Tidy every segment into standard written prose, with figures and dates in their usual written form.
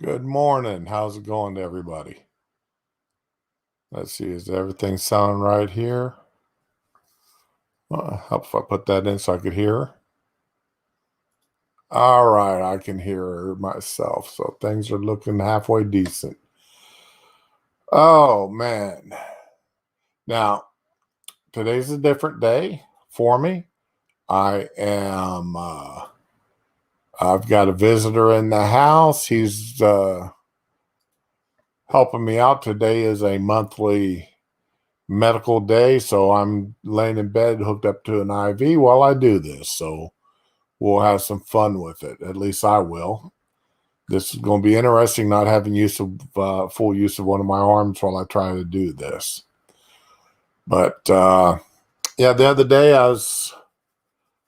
Good morning. How's it going to everybody? Let's see, is everything sounding right here? Help if I put that in so I could hear. All right, I can hear myself, so things are looking halfway decent. Oh man. Now, today's a different day for me. I've got a visitor in the house. He's helping me out. Today is a monthly medical day, so I'm laying in bed hooked up to an IV while I do this. So we'll have some fun with it. At least I will. This is going to be interesting, not having full use of one of my arms while I try to do this. But yeah, the other day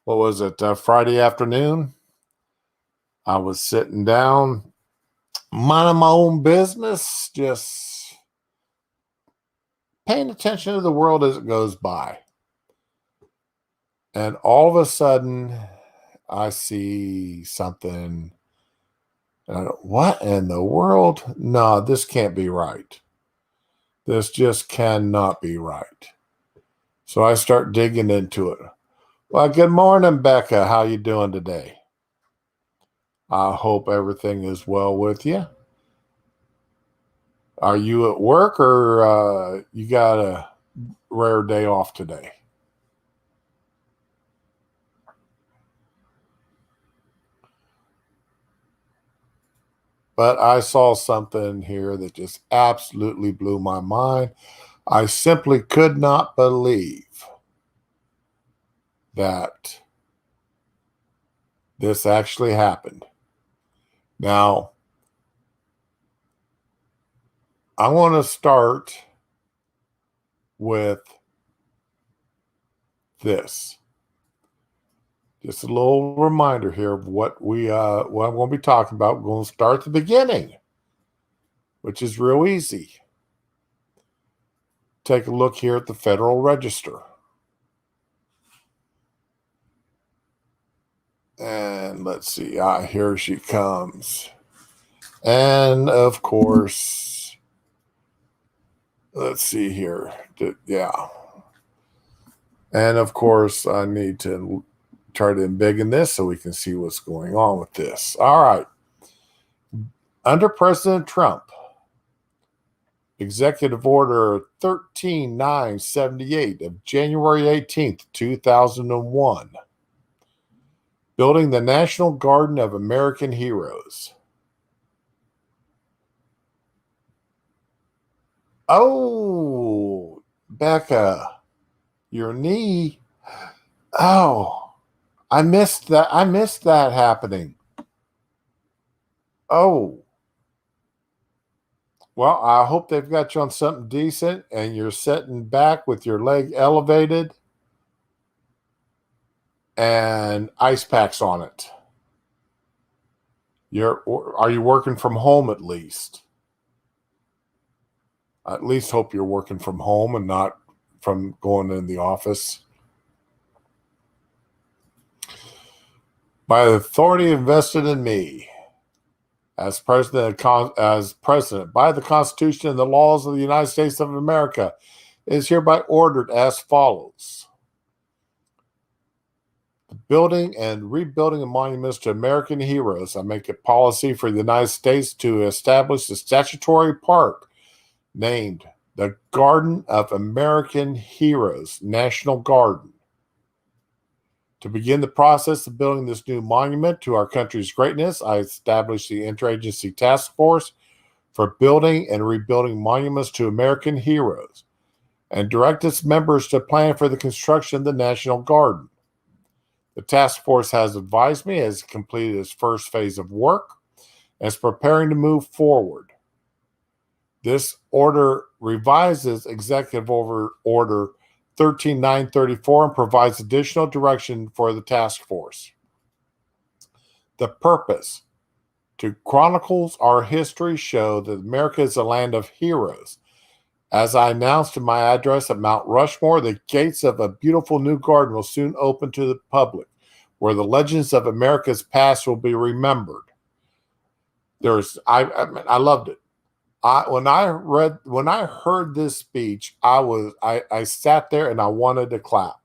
what was it, Friday afternoon? I was sitting down, minding my own business, just paying attention to the world as it goes by. And all of a sudden, I see something. And what in the world? No, this can't be right. This just cannot be right. So I start digging into it. Well, good morning, Becca. How you doing today? I hope everything is well with you. Are you at work or you got a rare day off today? But I saw something here that just absolutely blew my mind. I simply could not believe that this actually happened. Now, I want to start with this. Just a little reminder here of what I'm going to be talking about. We're going to start at the beginning, which is real easy. Take a look here at the Federal Register. And let's see. Here she comes. And of course, let's see here. Yeah. And of course, I need to try to embiggen this so we can see what's going on with this. All right. Under President Trump, Executive Order 13978 of January 18th, 2001, building the National Garden of American Heroes. Oh, Becca, your knee. Oh, I missed that. I missed that happening. Oh, well, I hope they've got you on something decent and you're sitting back with your leg elevated and ice packs on it. Are you working from home at least? I at least hope you're working from home and not from going in the office. By the authority invested in me as president by the Constitution and the laws of the United States of America, is hereby ordered as follows. The building and rebuilding of monuments to American heroes. I make it policy for the United States to establish a statutory park named the Garden of American Heroes National Garden. To begin the process of building this new monument to our country's greatness, I established the Interagency Task Force for Building and Rebuilding Monuments to American Heroes and direct its members to plan for the construction of the National Garden. The task force has advised me, has completed its first phase of work, and is preparing to move forward. This order revises Executive Order 13934 and provides additional direction for the task force. The purpose: to chronicle our history, show that America is a land of heroes. As I announced in my address at Mount Rushmore, the gates of a beautiful new garden will soon open to the public, where the legends of America's past will be remembered. I loved it. When I heard this speech, I sat there and I wanted to clap.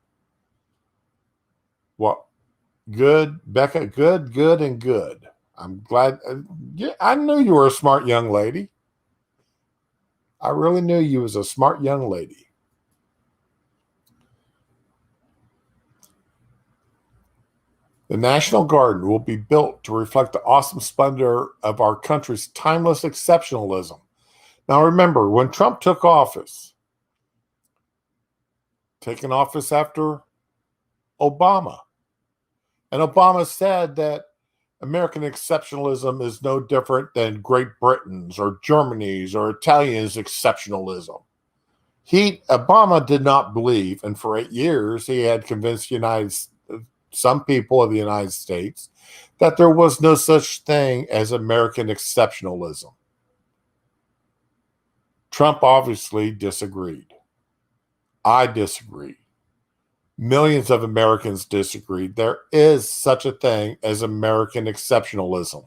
Well, good, Becca, good, and good. I'm glad. Yeah, I knew you were a smart young lady. I really knew you was a smart young lady. The National Garden will be built to reflect the awesome splendor of our country's timeless exceptionalism. Now, remember, when Trump took office, taking office after Obama, and Obama said that American exceptionalism is no different than Great Britain's or Germany's or Italian's exceptionalism. Obama did not believe, and for 8 years he had convinced some people of the United States that there was no such thing as American exceptionalism. Trump obviously disagreed. I disagree. Millions of Americans disagreed. There is such a thing as American exceptionalism.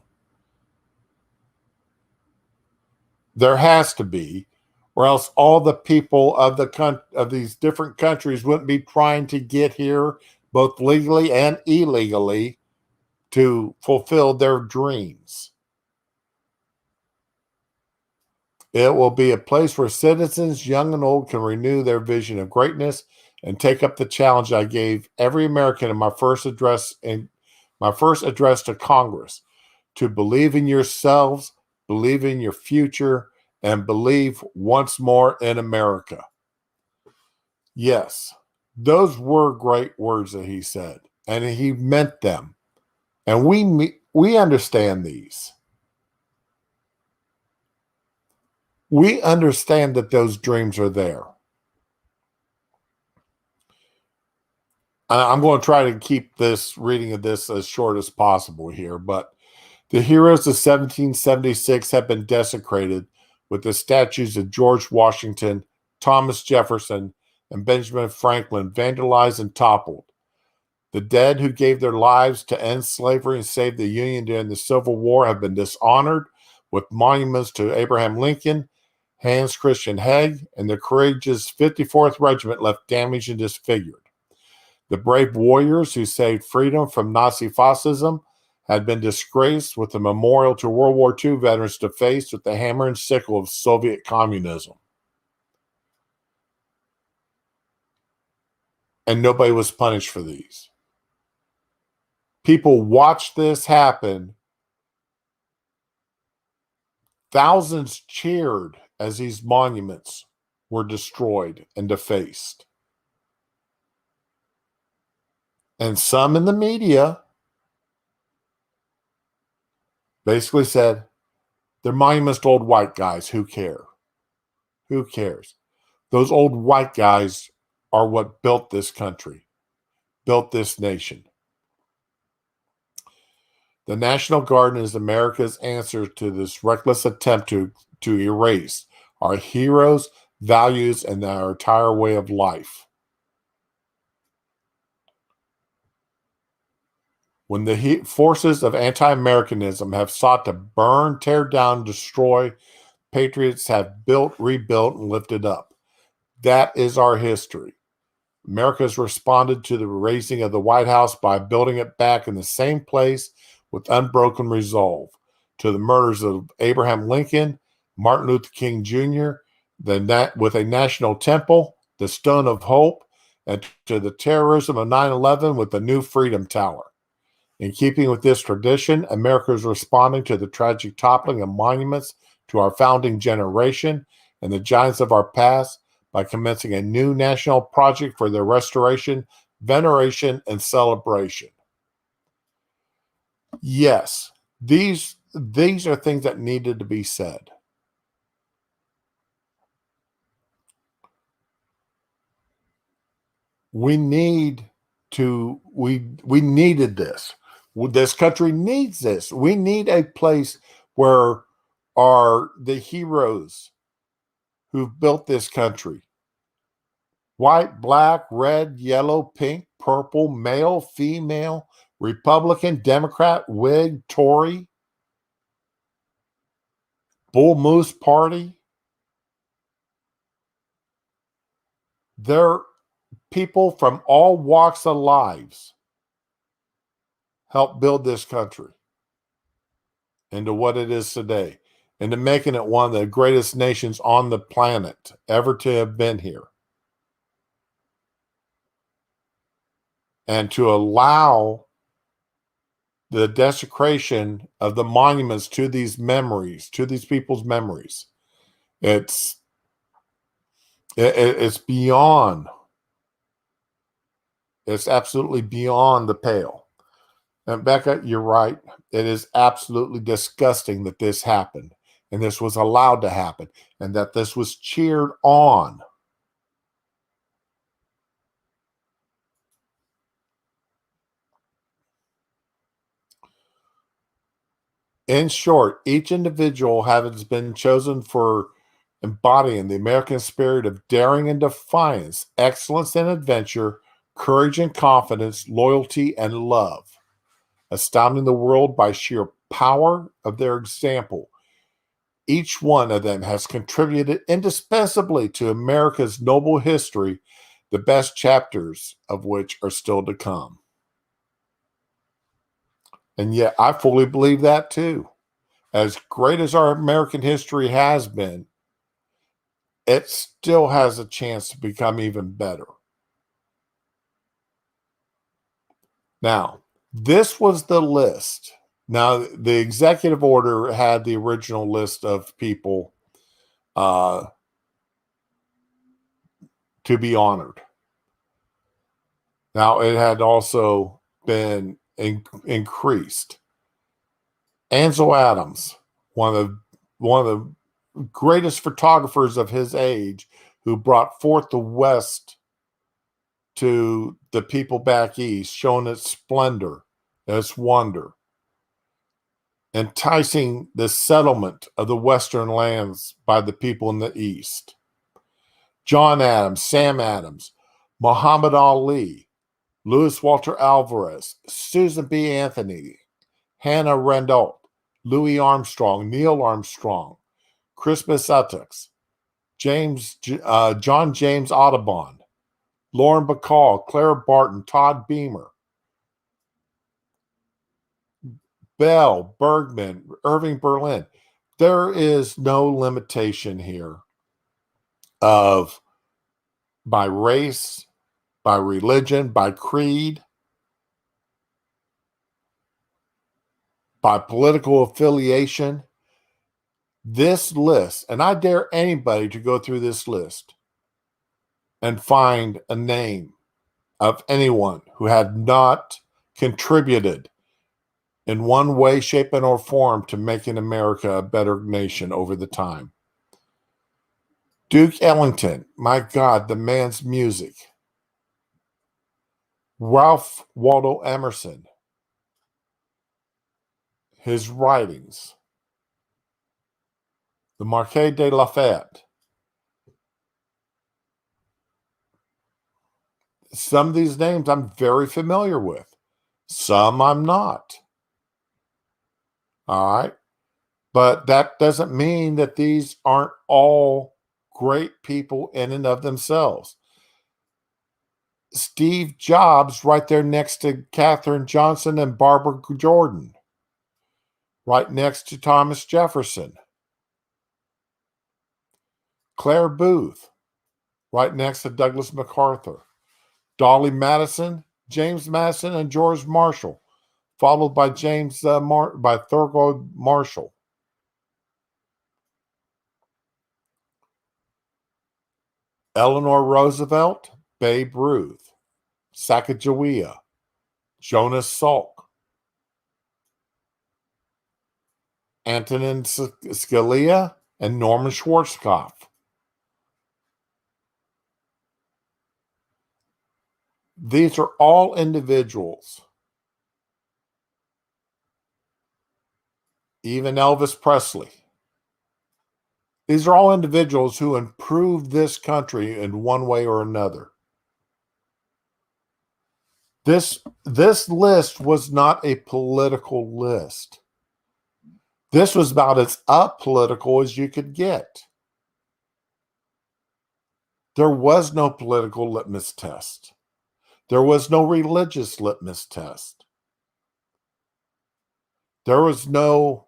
There has to be, or else all the people of these different countries wouldn't be trying to get here, both legally and illegally, to fulfill their dreams. It will be a place where citizens, young and old, can renew their vision of greatness and take up the challenge I gave every American in my first address to Congress, to believe in yourselves, believe in your future, and believe once more in America. Yes, those were great words that he said, and he meant them. And we understand these. We understand that those dreams are there. I'm going to try to keep this reading of this as short as possible here, but the heroes of 1776 have been desecrated with the statues of George Washington, Thomas Jefferson, and Benjamin Franklin vandalized and toppled. The dead who gave their lives to end slavery and save the Union during the Civil War have been dishonored with monuments to Abraham Lincoln, Hans Christian Heg, and the courageous 54th Regiment left damaged and disfigured. The brave warriors who saved freedom from Nazi fascism had been disgraced with a memorial to World War II veterans defaced with the hammer and sickle of Soviet communism. And nobody was punished for these. People watched this happen. Thousands cheered as these monuments were destroyed and defaced. And some in the media basically said, they're monuments to old white guys. Who care? Who cares? Those old white guys are what built this country, built this nation. The National Garden is America's answer to this reckless attempt to erase our heroes, values, and our entire way of life. When the forces of anti-Americanism have sought to burn, tear down, destroy, patriots have built, rebuilt, and lifted up. That is our history. America has responded to the razing of the White House by building it back in the same place with unbroken resolve. To the murders of Abraham Lincoln, Martin Luther King Jr., with a national temple, the Stone of Hope, and to the terrorism of 9/11 with the new Freedom Tower. In keeping with this tradition, America is responding to the tragic toppling of monuments to our founding generation and the giants of our past by commencing a new national project for their restoration, veneration, and celebration. Yes, these are things that needed to be said. We needed this. This country needs this. We need a place where the heroes who've built this country, white, black, red, yellow, pink, purple, male, female, Republican, Democrat, Whig, Tory, Bull Moose Party. They're people from all walks of lives helped build this country into what it is today, into making it one of the greatest nations on the planet ever to have been here. And to allow the desecration of the monuments to these memories, to these people's memories, it's beyond, it's absolutely beyond the pale. And Becca, you're right. It is absolutely disgusting that this happened and this was allowed to happen and that this was cheered on. In short, each individual has been chosen for embodying the American spirit of daring and defiance, excellence and adventure, courage and confidence, loyalty and love, astounding the world by sheer power of their example. Each one of them has contributed indispensably to America's noble history, the best chapters of which are still to come. And yet, I fully believe that too. As great as our American history has been, it still has a chance to become even better. Now, this was the list. Now, the executive order had the original list of people to be honored. Now, it had also been increased. Ansel Adams, one of the greatest photographers of his age, who brought forth the West to the people back east, showing its splendor, its wonder, enticing the settlement of the Western lands by the people in the East. John Adams, Sam Adams, Muhammad Ali, Louis Walter Alvarez, Susan B. Anthony, Hannah Randolph, Louis Armstrong, Neil Armstrong, Crispus Attucks, John James Audubon, Lauren Bacall, Clara Barton, Todd Beamer, Bell, Bergman, Irving Berlin. There is no limitation here of by race, by religion, by creed, by political affiliation. This list, and I dare anybody to go through this list and find a name of anyone who had not contributed in one way, shape, and or form to making America a better nation over the time. Duke Ellington, my God, the man's music. Ralph Waldo Emerson, his writings. The Marquis de Lafayette. Some of these names I'm very familiar with. Some I'm not. All right. But that doesn't mean that these aren't all great people in and of themselves. Steve Jobs, right there next to Katherine Johnson and Barbara Jordan, right next to Thomas Jefferson. Claire Booth, right next to Douglas MacArthur. Dolly Madison, James Madison, and George Marshall, followed by by Thurgood Marshall. Eleanor Roosevelt, Babe Ruth, Sacagawea, Jonas Salk, Antonin Scalia, and Norman Schwarzkopf. These are all individuals. Even Elvis Presley. These are all individuals who improved this country in one way or another. This list was not a political list. This was about as apolitical as you could get. There was no political litmus test. There was no religious litmus test. There was no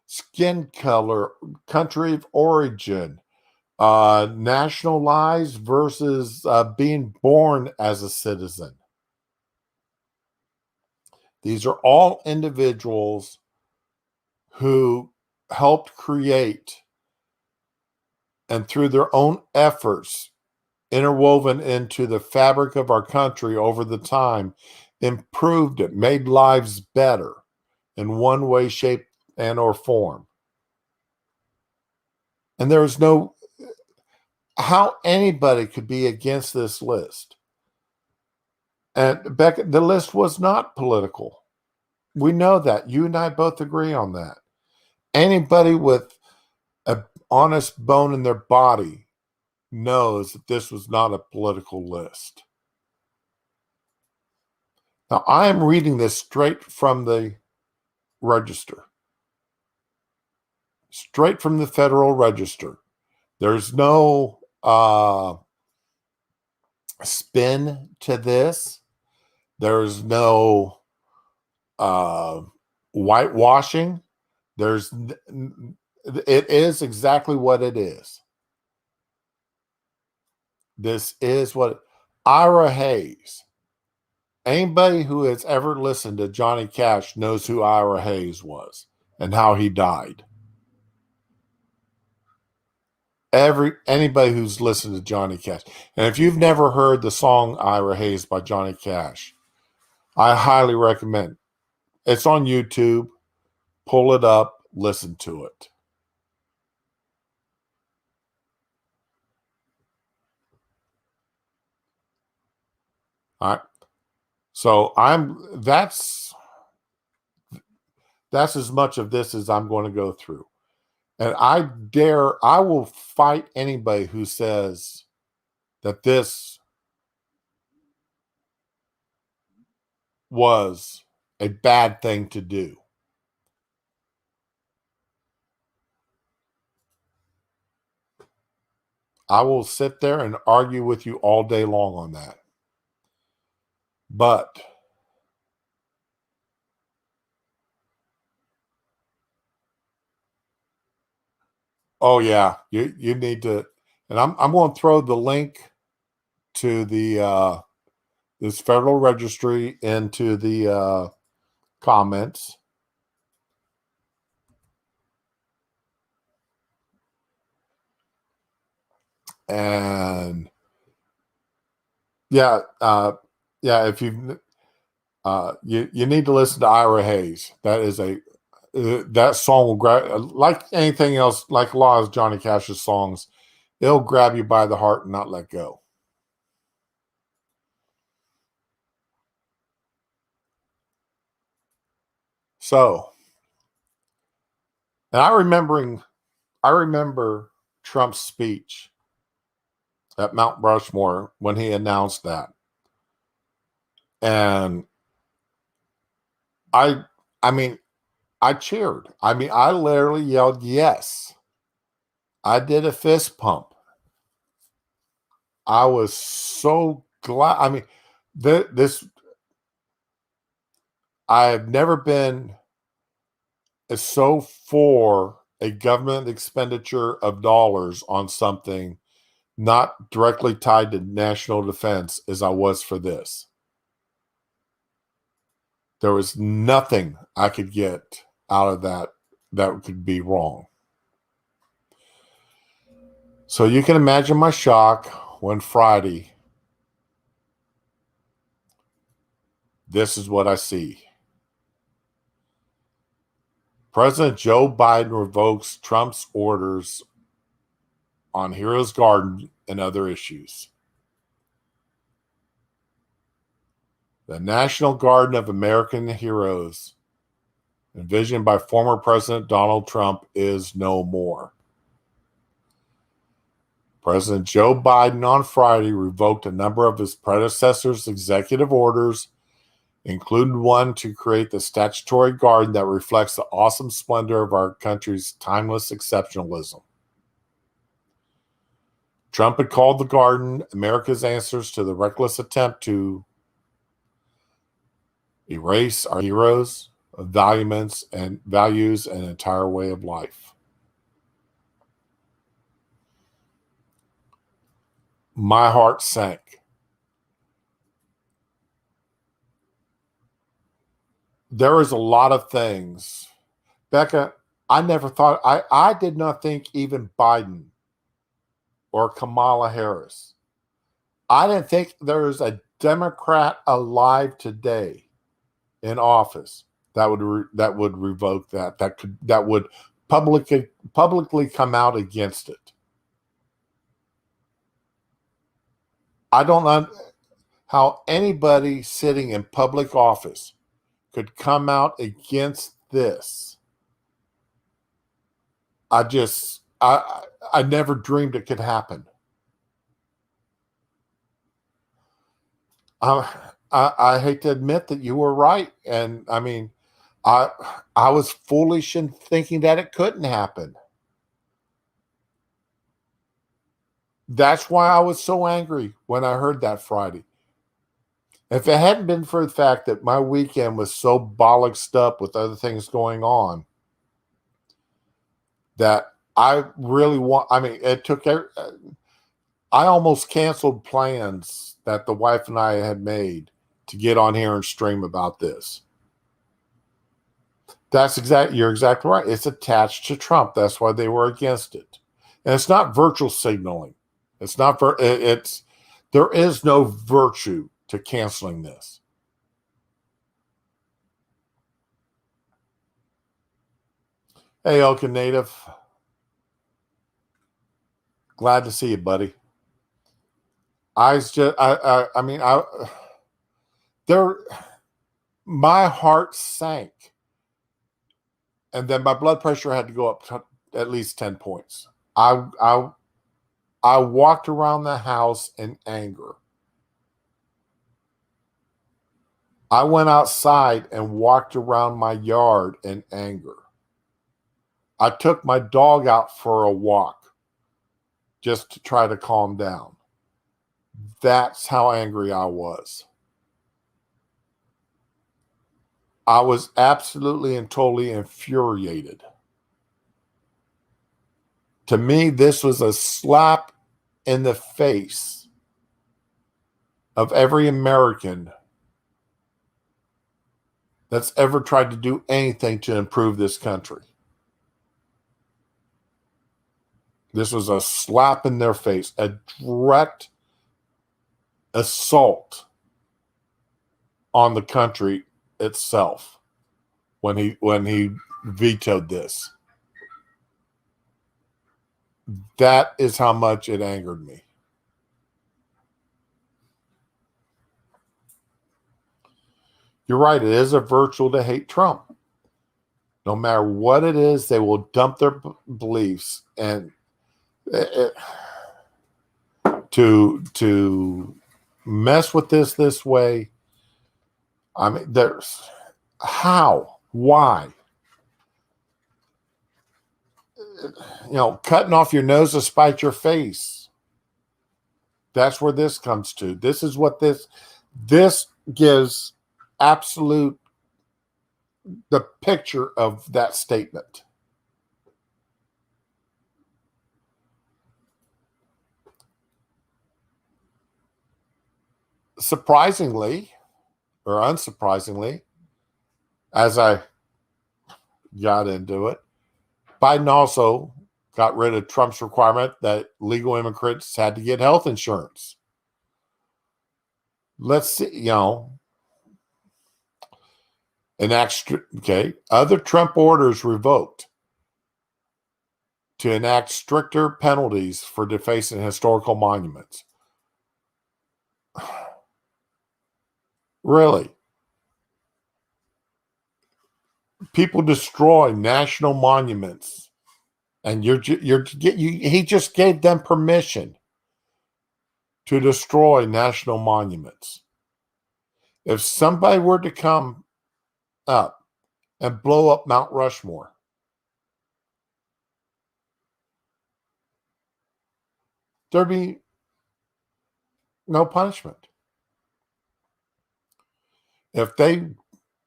skin color, country of origin, nationalized versus being born as a citizen. These are all individuals who helped create and through their own efforts interwoven into the fabric of our country over the time, improved it, made lives better in one way, shape, and or form. And there's no how anybody could be against this list. And Becca, the list was not political. We know that. You and I both agree on that. Anybody with an honest bone in their body knows that this was not a political list. Now, I am reading this straight from the Register, straight from the Federal Register. There's no spin to this. There's no whitewashing. It is exactly what it is. This is what Ira Hayes. Anybody who has ever listened to Johnny Cash knows who Ira Hayes was and how he died. Anybody who's listened to Johnny Cash. And if you've never heard the song Ira Hayes by Johnny Cash, I highly recommend. It's on YouTube. Pull it up, listen to it. All right. So that's as much of this as I'm going to go through. And I will fight anybody who says that this was a bad thing to do. I will sit there and argue with you all day long on that. But oh yeah, you need to, and I'm going to throw the link to the this Federal Registry into the comments. And yeah, if you you need to listen to Ira Hayes. That is that song will grab, like anything else, like a lot of Johnny Cash's songs, it'll grab you by the heart and not let go. So, and I remember Trump's speech at Mount Rushmore when he announced that. And I mean, I cheered. I mean, I literally yelled, yes. I did a fist pump. I was so glad. I mean, I have never been so for a government expenditure of dollars on something not directly tied to national defense as I was for this. There was nothing I could get out of that could be wrong. So you can imagine my shock when Friday, this is what I see. President Joe Biden revokes Trump's orders on Heroes Garden and other issues. The National Garden of American Heroes, envisioned by former President Donald Trump, is no more. President Joe Biden on Friday revoked a number of his predecessors' executive orders including one to create the statutory garden that reflects the awesome splendor of our country's timeless exceptionalism. Trump had called the garden America's answers to the reckless attempt to erase our heroes, values, and an entire way of life. My heart sank. There is a lot of things. Becca, I never thought, I did not think even Biden or Kamala Harris, I didn't think there was a Democrat alive today in office that would revoke that would publicly come out against it. I don't know how anybody sitting in public office could come out against this. I never dreamed it could happen. I hate to admit that you were right. And I mean, I was foolish in thinking that it couldn't happen. That's why I was so angry when I heard that Friday. If it hadn't been for the fact that my weekend was so bollocksed up with other things going on, that I really it took, I almost canceled plans that the wife and I had made to get on here and stream about this. You're exactly right. It's attached to Trump. That's why they were against it. And it's not virtual signaling. There is no virtue to canceling this. Hey, Oka Native. Glad to see you, buddy. My heart sank. And then my blood pressure had to go up to at least 10 points. I walked around the house in anger. I went outside and walked around my yard in anger. I took my dog out for a walk just to try to calm down. That's how angry I was. I was absolutely and totally infuriated. To me, this was a slap in the face of every American that's ever tried to do anything to improve this country. This was a slap in their face, a direct assault on the country itself when he vetoed this. That is how much it angered me. You're right. It is a virtue to hate Trump. No matter what it is, they will dump their beliefs and to mess with this way. I mean, there's how, why? Cutting off your nose to spite your face. That's where this comes to. This is what this gives absolute the picture of that statement. Surprisingly, or unsurprisingly, as I got into it, Biden also got rid of Trump's requirement that legal immigrants had to get health insurance. Let's see, other Trump orders revoked to enact stricter penalties for defacing historical monuments. Really? People destroy national monuments, and he just gave them permission to destroy national monuments. If somebody were to come up and blow up Mount Rushmore, there'd be no punishment. If the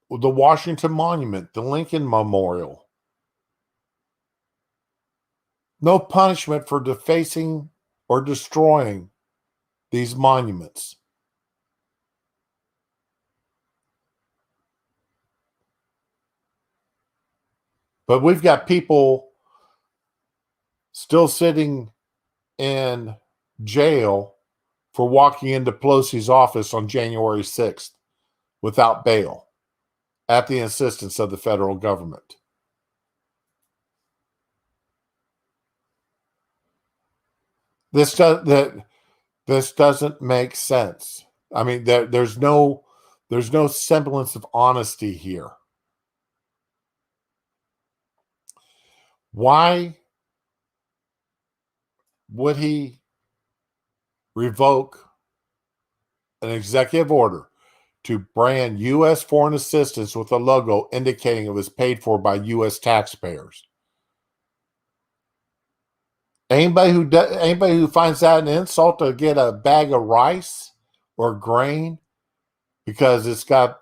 Washington Monument, the Lincoln Memorial, no punishment for defacing or destroying these monuments. But we've got people still sitting in jail for walking into Pelosi's office on January 6th without bail at the insistence of the federal government. This doesn't make sense. I mean, there's no semblance of honesty here. Why would he revoke an executive order to brand U.S. foreign assistance with a logo indicating it was paid for by U.S. taxpayers? Anybody who finds that an insult to get a bag of rice or grain because it's got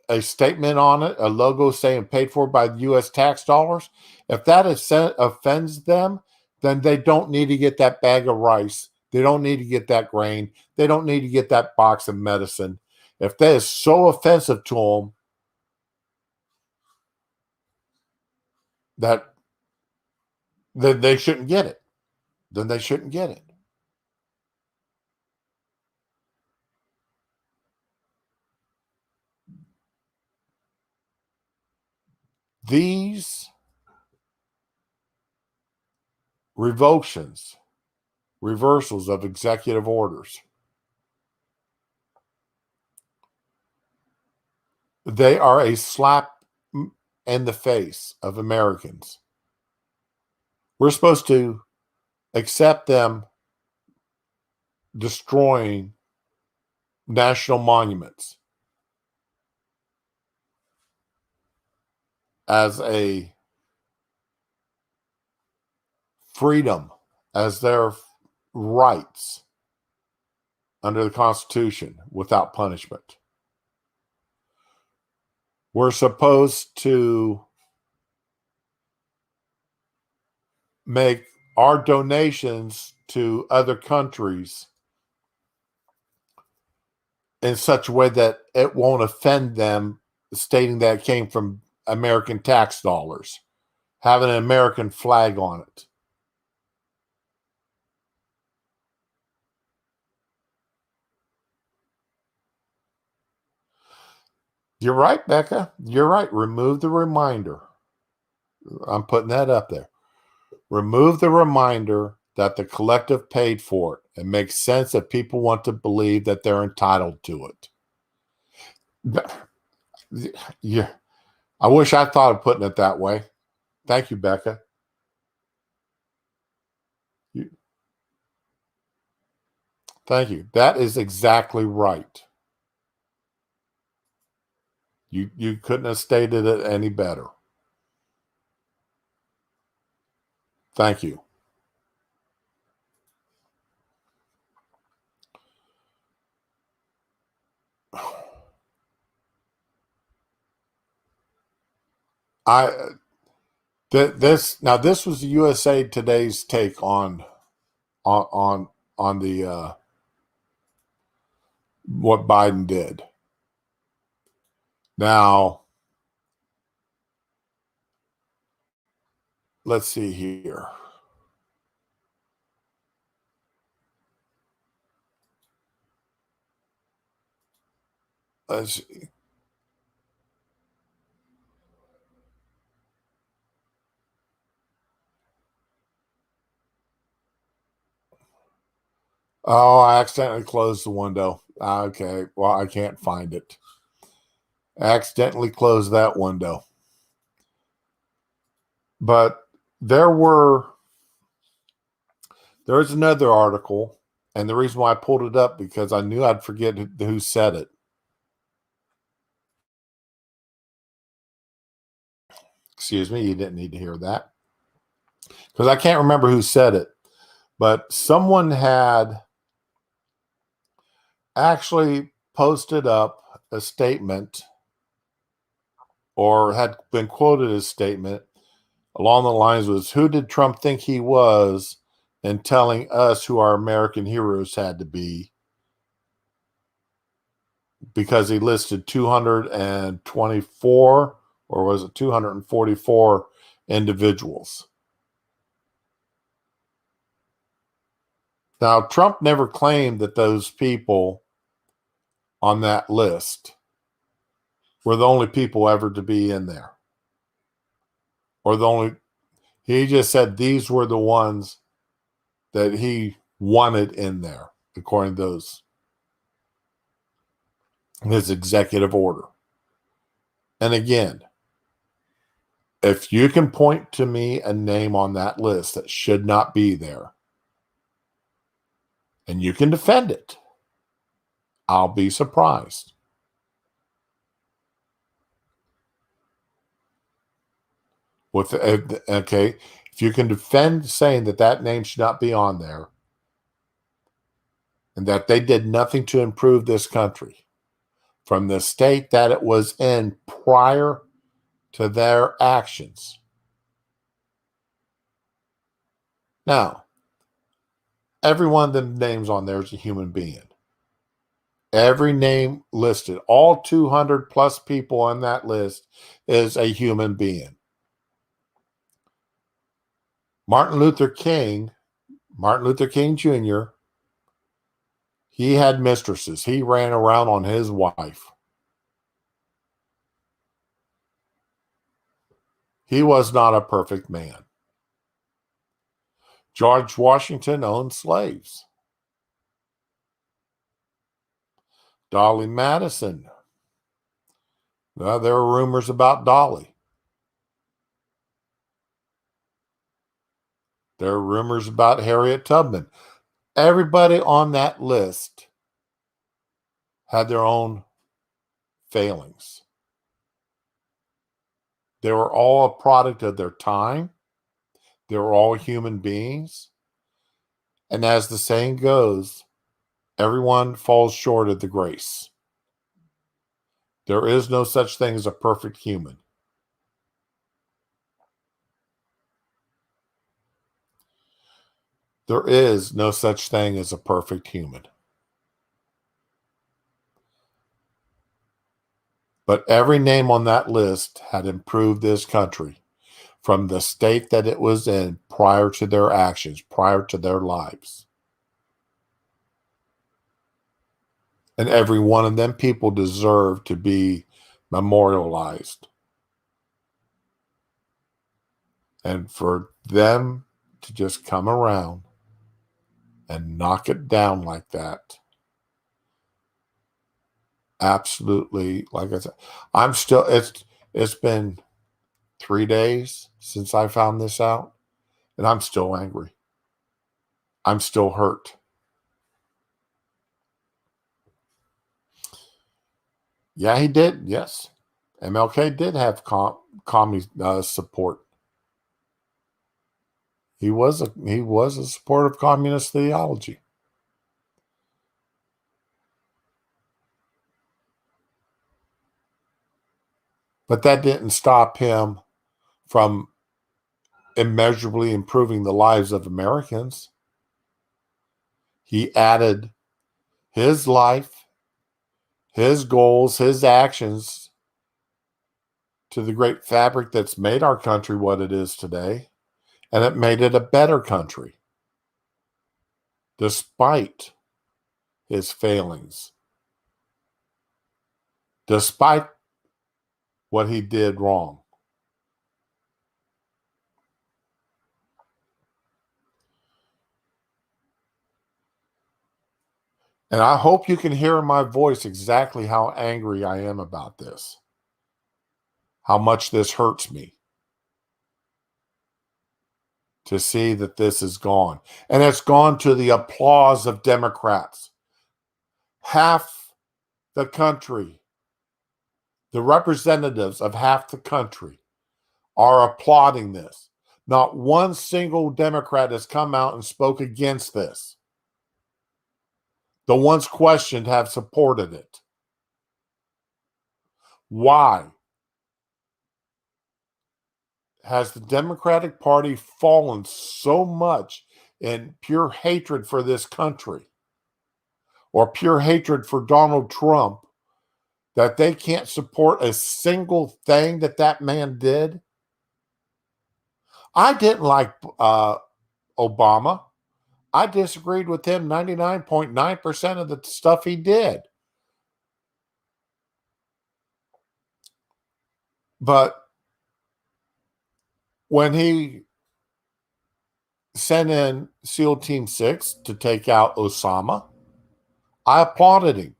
a statement on it, a logo saying paid for by U.S. tax dollars, if that offends them, then they don't need to get that bag of rice. They don't need to get that grain. They don't need to get that box of medicine. If that is so offensive to them that they shouldn't get it, then they shouldn't get it. These revocations, reversals of executive orders, they are a slap in the face of Americans. We're supposed to accept them destroying national monuments as a freedom, as their rights under the Constitution without punishment. We're supposed to make our donations to other countries in such a way that it won't offend them, stating that it came from American tax dollars, having an American flag on it. You're right, Becca. You're right. Remove the reminder. I'm putting that up there. Remove the reminder that the collective paid for it. It makes sense that people want to believe that they're entitled to it. Yeah. I wish I thought of putting it that way. Thank you, Becca. Thank you. That is exactly right. You couldn't have stated it any better. Thank you. This was the USA Today's take on the what Biden did. Now, let's see here. Let's see. Oh, I accidentally closed the window. Okay, well, I can't find it. I accidentally closed that window. But there's another article, and the reason why I pulled it up because I knew I'd forget who said it. Excuse me, you didn't need to hear that. Because I can't remember who said it, but someone had actually posted up a statement or had been quoted as statement along the lines was, who did Trump think he was in telling us who our American heroes had to be? Because he listed 224, or was it 244 individuals. Now, Trump never claimed that those people on that list were the only people ever to be in there. He just said these were the ones that he wanted in there, according to his executive order. And again, if you can point to me a name on that list that should not be there, and you can defend it, I'll be surprised. Okay, if you can defend saying that name should not be on there, and that they did nothing to improve this country from the state that it was in prior to their actions. Now, every one of them names on there is a human being. Every name listed, all 200 plus people on that list, is a human being. Martin Luther King Jr., he had mistresses. He ran around on his wife. He was not a perfect man. George Washington owned slaves. Dolly Madison. Well, there are rumors about Dolly. There are rumors about Harriet Tubman. Everybody on that list had their own failings. They were all a product of their time. They were all human beings. And as the saying goes, everyone falls short of the grace. There is no such thing as a perfect human. There is no such thing as a perfect human. But every name on that list had improved this country from the state that it was in prior to their actions, prior to their lives. And every one of them people deserve to be memorialized. And for them to just come around and knock it down like that, absolutely, like I said, it's been 3 days since I found this out, and I'm still angry. I'm still hurt. Yeah, he did. Yes. MLK did have commie support. He was a supporter of communist theology. But that didn't stop him from immeasurably improving the lives of Americans. He added his life, his goals, his actions to the great fabric that's made our country what it is today, and it made it a better country, despite his failings, despite what he did wrong. And I hope you can hear in my voice exactly how angry I am about this, how much this hurts me to see that this is gone. And it's gone to the applause of Democrats. Half the country, the representatives of half the country, are applauding this. Not one single Democrat has come out and spoke against this. The ones questioned have supported it. Why has the Democratic Party fallen so much in pure hatred for this country or pure hatred for Donald Trump that they can't support a single thing that man did? I didn't like Obama. I disagreed with him 99.9% of the stuff he did. But when he sent in SEAL Team 6 to take out Osama, I applauded him.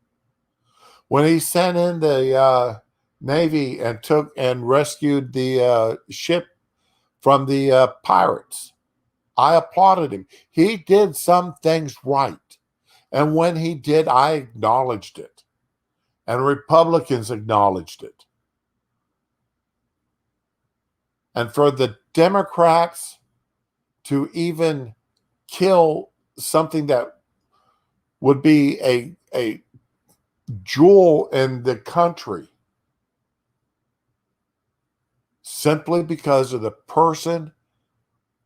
When he sent in the Navy and took and rescued the ship from the pirates, I applauded him. He did some things right. And when he did, I acknowledged it. And Republicans acknowledged it. And for the Democrats to even kill something that would be a jewel in the country simply because of the person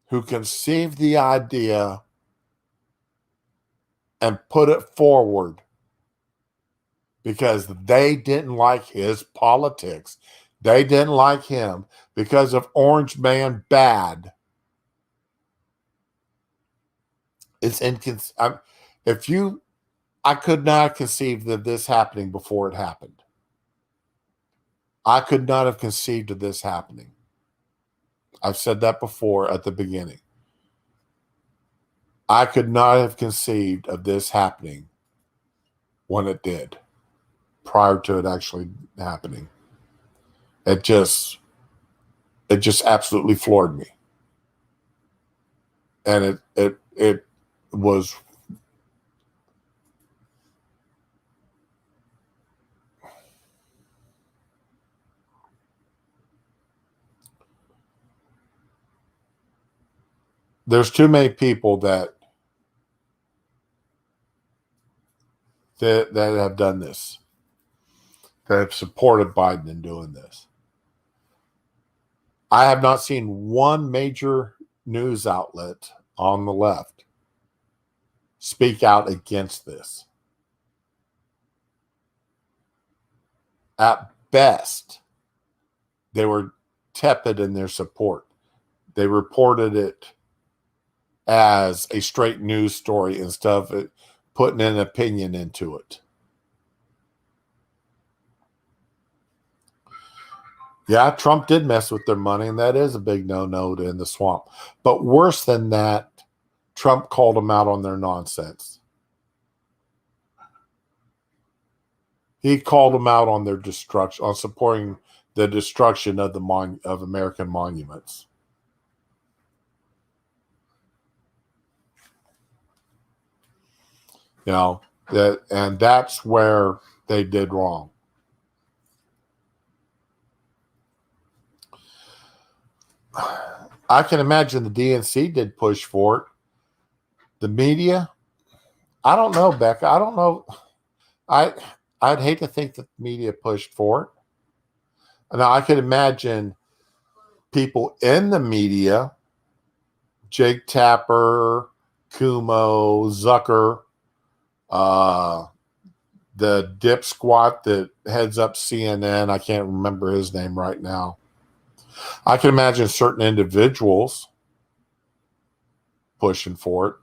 who conceived the idea and put it forward because they didn't like his politics. They didn't like him because of Orange Man bad. It's I could not conceive of this happening before it happened. I could not have conceived of this happening. I've said that before at the beginning. I could not have conceived of this happening when it did, prior to it actually happening. It just absolutely floored me. And it was there's too many people that have done this, that have supported Biden in doing this. I have not seen one major news outlet on the left speak out against this. At best, they were tepid in their support. They reported it as a straight news story instead of it putting an opinion into it. Yeah, Trump did mess with their money, and that is a big no-no in the swamp. But worse than that, Trump called them out on their nonsense. He called them out on their destruction, on supporting the destruction of of American monuments. You know, and that's where they did wrong. I can imagine the DNC did push for it. The media, I don't know, Becca. I don't know. I'd hate to think that the media pushed for it. Now, I could imagine people in the media, Jake Tapper, Kumo, Zucker, the dip squat that heads up CNN. I can't remember his name right now. I can imagine certain individuals pushing for it.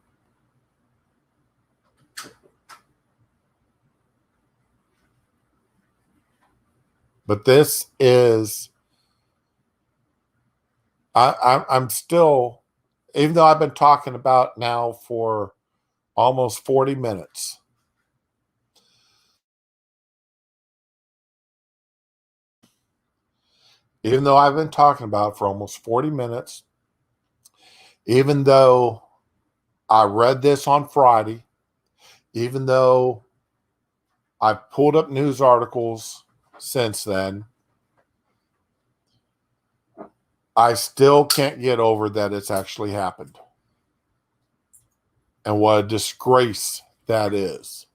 But this is, I'm still, even though I've been talking about now for almost 40 minutes, even though I've been talking about it for almost 40 minutes, even though I read this on Friday, even though I've pulled up news articles since then, I still can't get over that it's actually happened. And what a disgrace that is.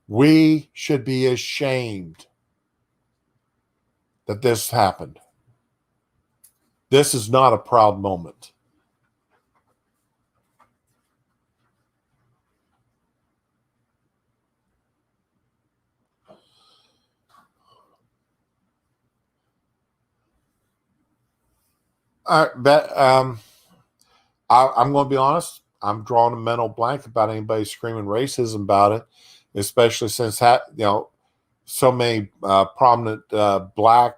We should be ashamed that this happened. This is not a proud moment. I'm going to be honest. I'm drawing a mental blank about anybody screaming racism about it, especially since so many prominent black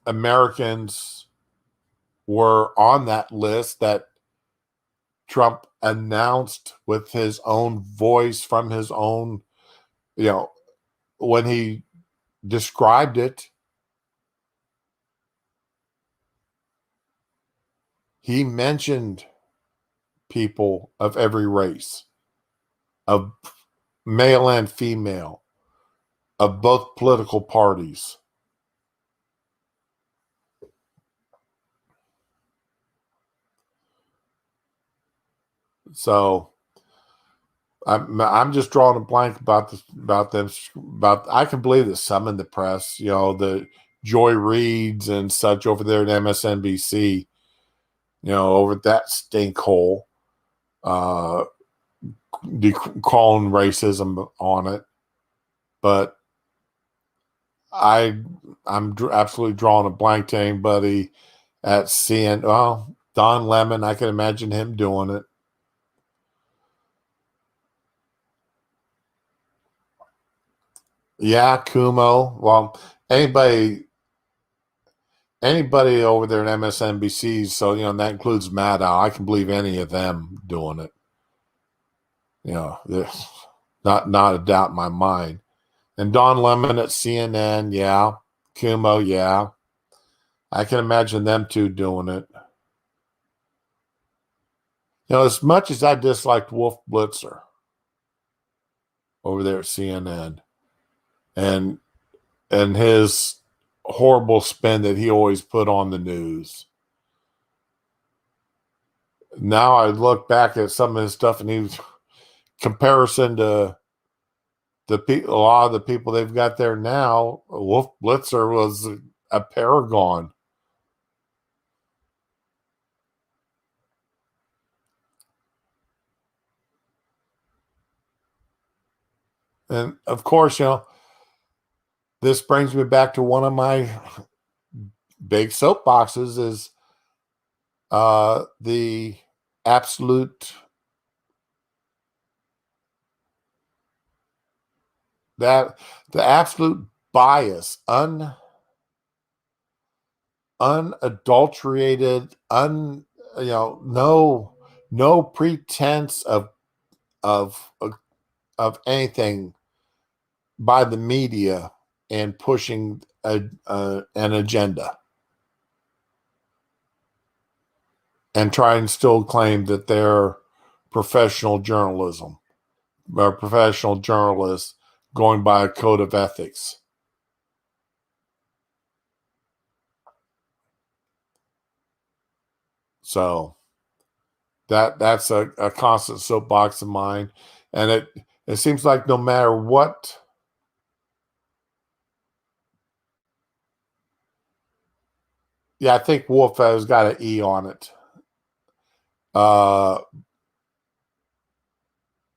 Americans were on that list that Trump announced with his own voice from his own, when he described it. He mentioned people of every race, of male and female, of both political parties. So I'm just drawing a blank about this, about them. I can believe that some in the press, the Joy Reids and such over there at MSNBC, over that stink hole, calling racism on it. But I'm absolutely drawing a blank to anybody at CN. Well, Don Lemon, I can imagine him doing it. Yeah, Kumo. Well, anybody over there at MSNBC, so that includes Maddow. I can believe any of them doing it. There's not a doubt in my mind. And Don Lemon at CNN, yeah. Kumo, yeah. I can imagine them two doing it. As much as I disliked Wolf Blitzer over there at CNN and his horrible spin that he always put on the news. Now I look back at some of his stuff and he's comparison to a lot of the people they've got there now. Wolf Blitzer was a paragon. And of course, this brings me back to one of my big soapboxes is the absolute bias, unadulterated, no pretense of anything by the media and pushing an agenda and try and still claim that they're professional journalism or professional journalists going by a code of ethics. So that's a constant soapbox of mine. And it seems like no matter what I think Wolf has got an E on it.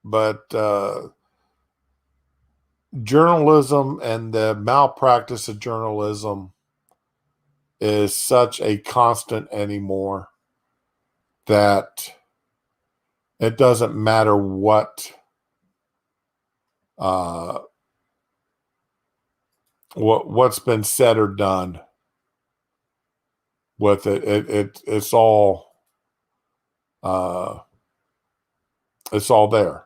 But journalism and the malpractice of journalism is such a constant anymore that it doesn't matter what's been said or done with it. It's all there.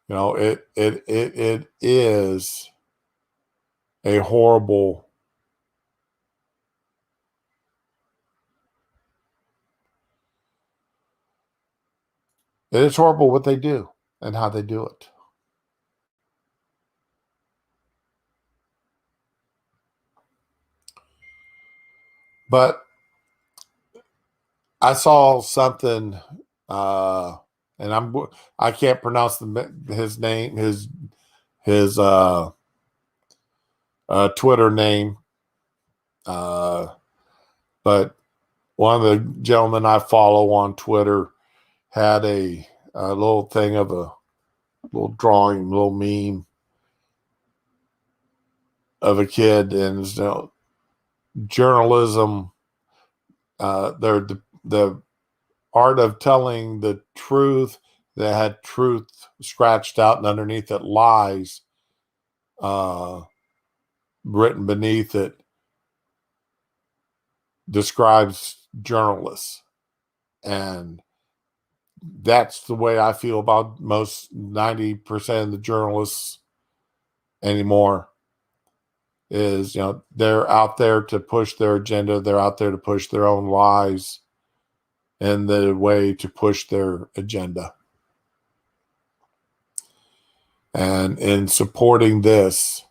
It is a horrible. It is horrible what they do and how they do it. But I saw something, and I can't pronounce his name, his Twitter name, uh, but one of the gentlemen I follow on Twitter had a little thing of a little drawing, little meme of a kid, and journalism. They're the art of telling the truth that had truth scratched out, and underneath it lies written beneath it describes journalists. And that's the way I feel about most 90% of the journalists anymore. Is, they're out there to push their agenda. They're out there to push their own lies and the way to push their agenda. And in supporting this,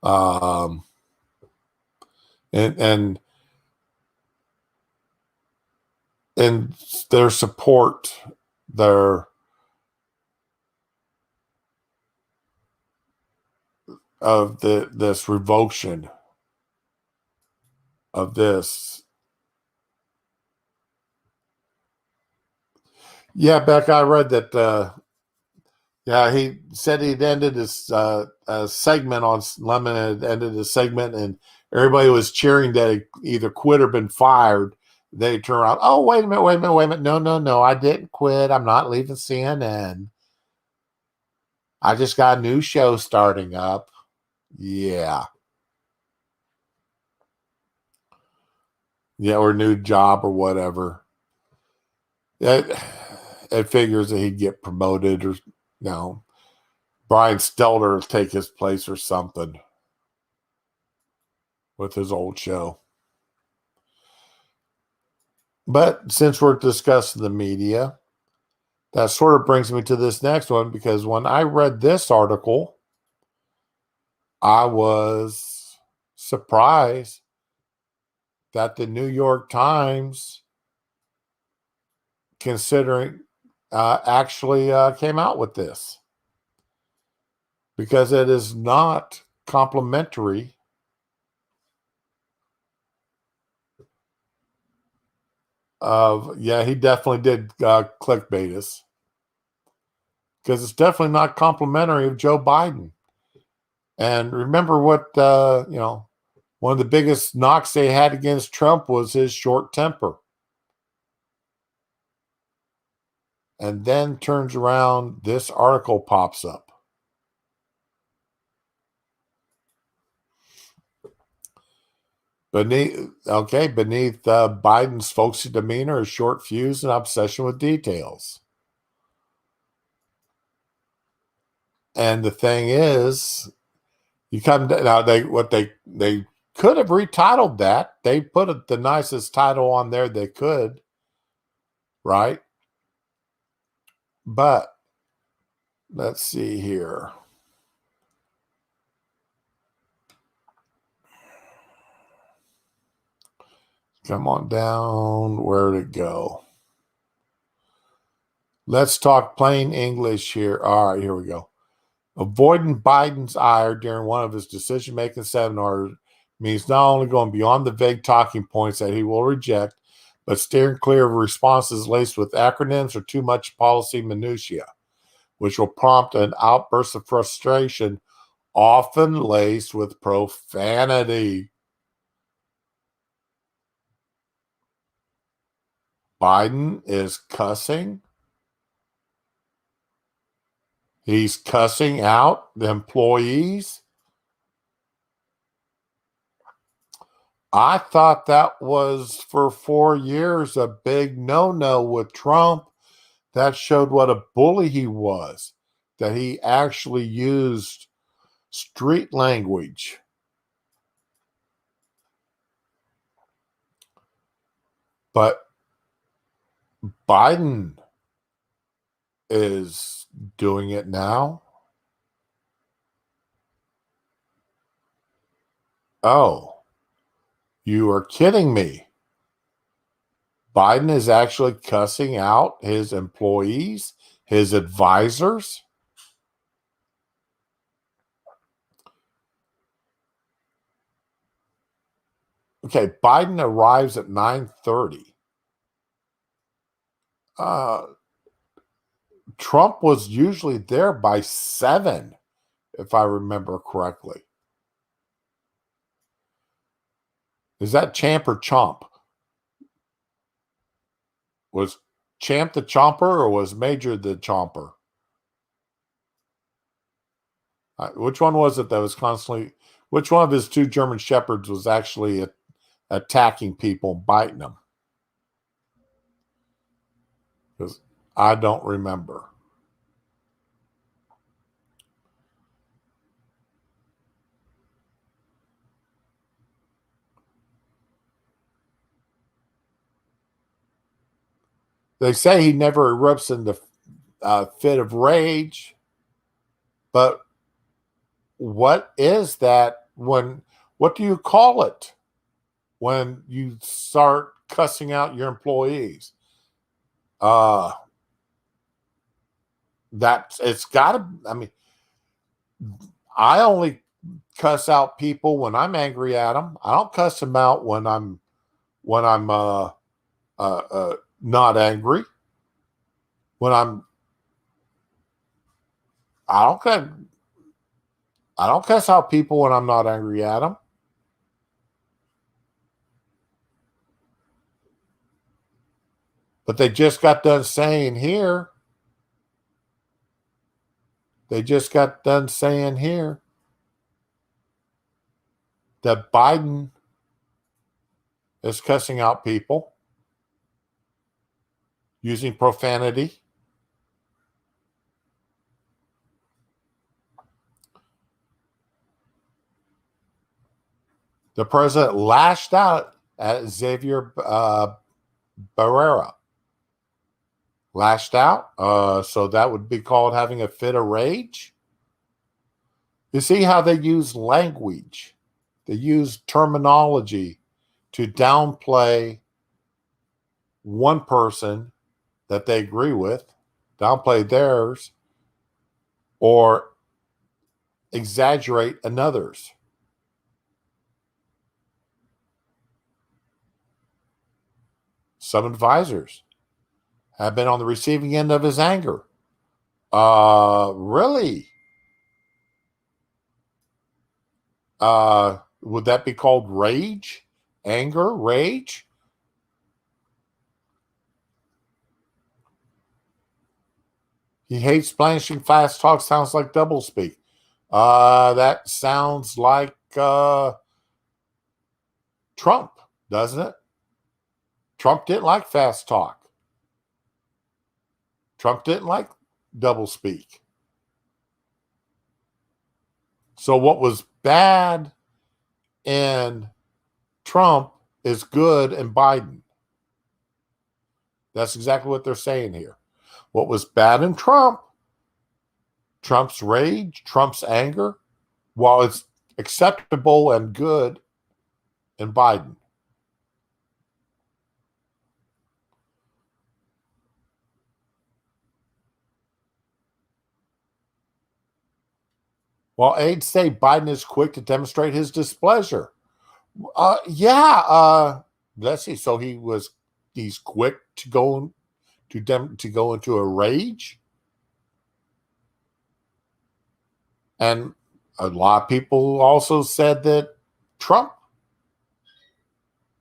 and in their support, their of this revulsion of this. Yeah, Beck, I read that. Yeah, he said he'd ended his segment on Lemon had ended his segment, and everybody was cheering that he either quit or been fired. They turn around. Oh, wait a minute, wait a minute, wait a minute. No, no, no, I didn't quit. I'm not leaving CNN. I just got a new show starting up. Yeah. Yeah, or a new job or whatever. It figures that he'd get promoted or Brian Stelter will take his place or something with his old show. But since we're discussing the media, that sort of brings me to this next one, because when I read this article, I was surprised that the New York Times, considering, actually came out with this, because it is not complimentary of, yeah, he definitely did clickbait us, because it's definitely not complimentary of Joe Biden. And remember what, one of the biggest knocks they had against Trump was his short temper. And then turns around, this article pops up. Beneath Biden's folksy demeanor is short fuse and obsession with details. And the thing is, you come to, now they could have retitled that. They put the nicest title on there they could, right? But let's see here. Come on down. Where'd it go? Let's talk plain English here. All right, here we go. Avoiding Biden's ire during one of his decision-making seminars means not only going beyond the vague talking points that he will reject, but steering clear of responses laced with acronyms or too much policy minutia, which will prompt an outburst of frustration, often laced with profanity. Biden is cussing. He's cussing out the employees. I thought that was for 4 years a big no-no with Trump. That showed what a bully he was, that he actually used street language. But Biden is doing it now. Oh, you are kidding me. Biden is actually cussing out his employees, his advisors. Okay, Biden arrives at 9:30. Uh, Trump was usually there by 7, if I remember correctly. Is that Champ or Chomp? Was Champ the Chomper or was Major the Chomper? Which one was it that was constantly? Which one of his two German shepherds was actually attacking people, biting them? Because I don't remember. They say he never erupts into fit of rage, but what is that when? What do you call it when you start cussing out your employees? Uh, that it's got to. I mean, I only cuss out people when I'm angry at them. I don't cuss them out when I'm not angry. When I don't cuss, I don't cuss out people when I'm not angry at them. But they just got done saying here. They just got done saying here that Biden is cussing out people using profanity. The president lashed out at Xavier Barrera. Lashed out. So that would be called having a fit of rage. You see how they use language, they use terminology to downplay one person that they agree with, downplay theirs, or exaggerate another's. Some advisors have been on the receiving end of his anger. Really? Would that be called rage? Anger? Rage? He hates blanching fast talk, sounds like doublespeak. That sounds like Trump, doesn't it? Trump didn't like fast talk. Trump didn't like doublespeak. So what was bad in Trump is good in Biden. That's exactly what they're saying here. What was bad in Trump, Trump's rage, Trump's anger, while it's acceptable and good in Biden. While aides say Biden is quick to demonstrate his displeasure. Yeah. Let's see. So he's quick to go into a rage, and a lot of people also said that Trump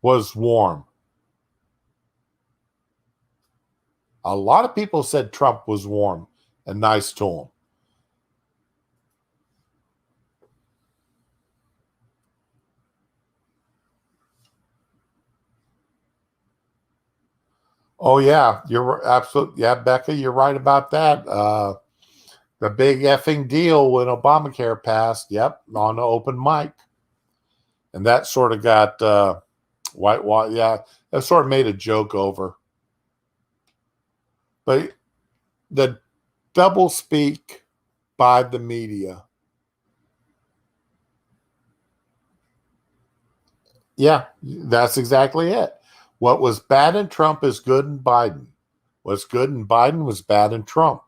was warm. A lot of people said Trump was warm and nice to him. Oh yeah, you're absolutely, yeah, Becca, you're right about that. The big effing deal when Obamacare passed. Yep, on the open mic, and that sort of got white. Yeah, that sort of made a joke over. But the double speak by the media Yeah, that's exactly it. What was bad in Trump is good in Biden. What's good in Biden was bad in Trump.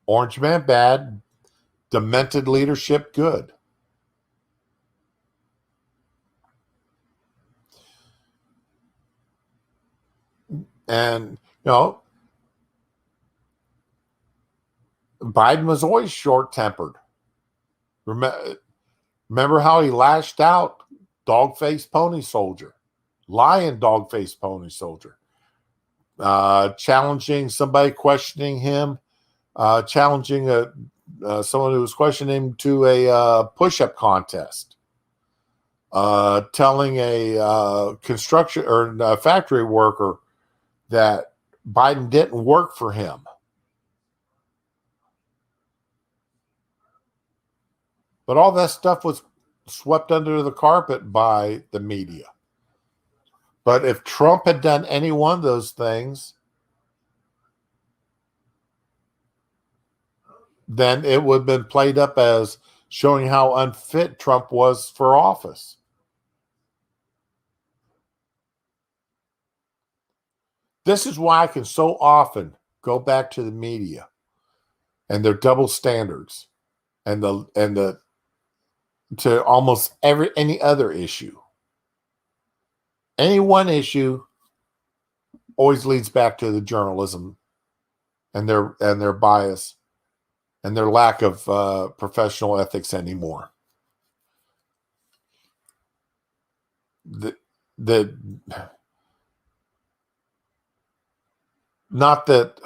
Orange man bad, demented leadership good. And, Biden was always short tempered. Remember how he lashed out? Dog-faced pony soldier, lion dog-faced pony soldier, challenging somebody, questioning him, challenging someone who was questioning him to a push-up contest, telling a construction or a factory worker that Biden didn't work for him. But all that stuff was swept under the carpet by the media. But if Trump had done any one of those things, then it would have been played up as showing how unfit Trump was for office. This is why I can so often go back to the media and their double standards and the to almost any other issue. Any one issue always leads back to the journalism and their bias and their lack of professional ethics anymore. Not that,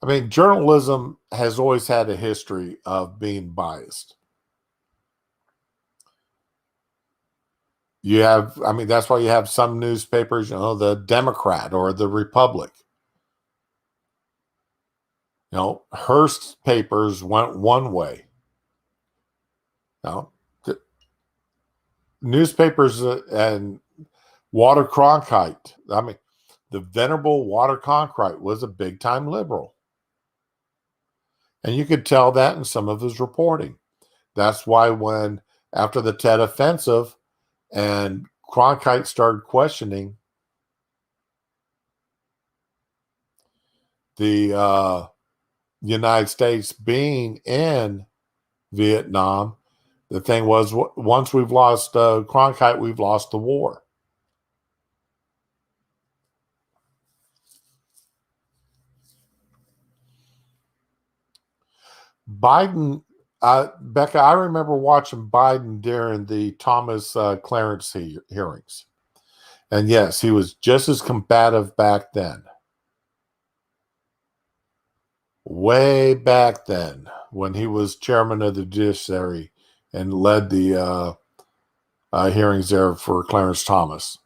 I mean, journalism has always had a history of being biased. You have, I mean, that's why you have some newspapers, the Democrat or the Republic. Hearst's papers went one way. Newspapers and Walter Cronkite. I mean, the venerable Walter Cronkite was a big-time liberal. And you could tell that in some of his reporting. That's why after the Tet Offensive and Cronkite started questioning the United States being in Vietnam, the thing was, once we've lost Cronkite, we've lost the war. Biden, Becca, I remember watching Biden during the Thomas Clarence hearings. And yes, he was just as combative back then. Way back then, when he was chairman of the judiciary and led the hearings there for Clarence Thomas.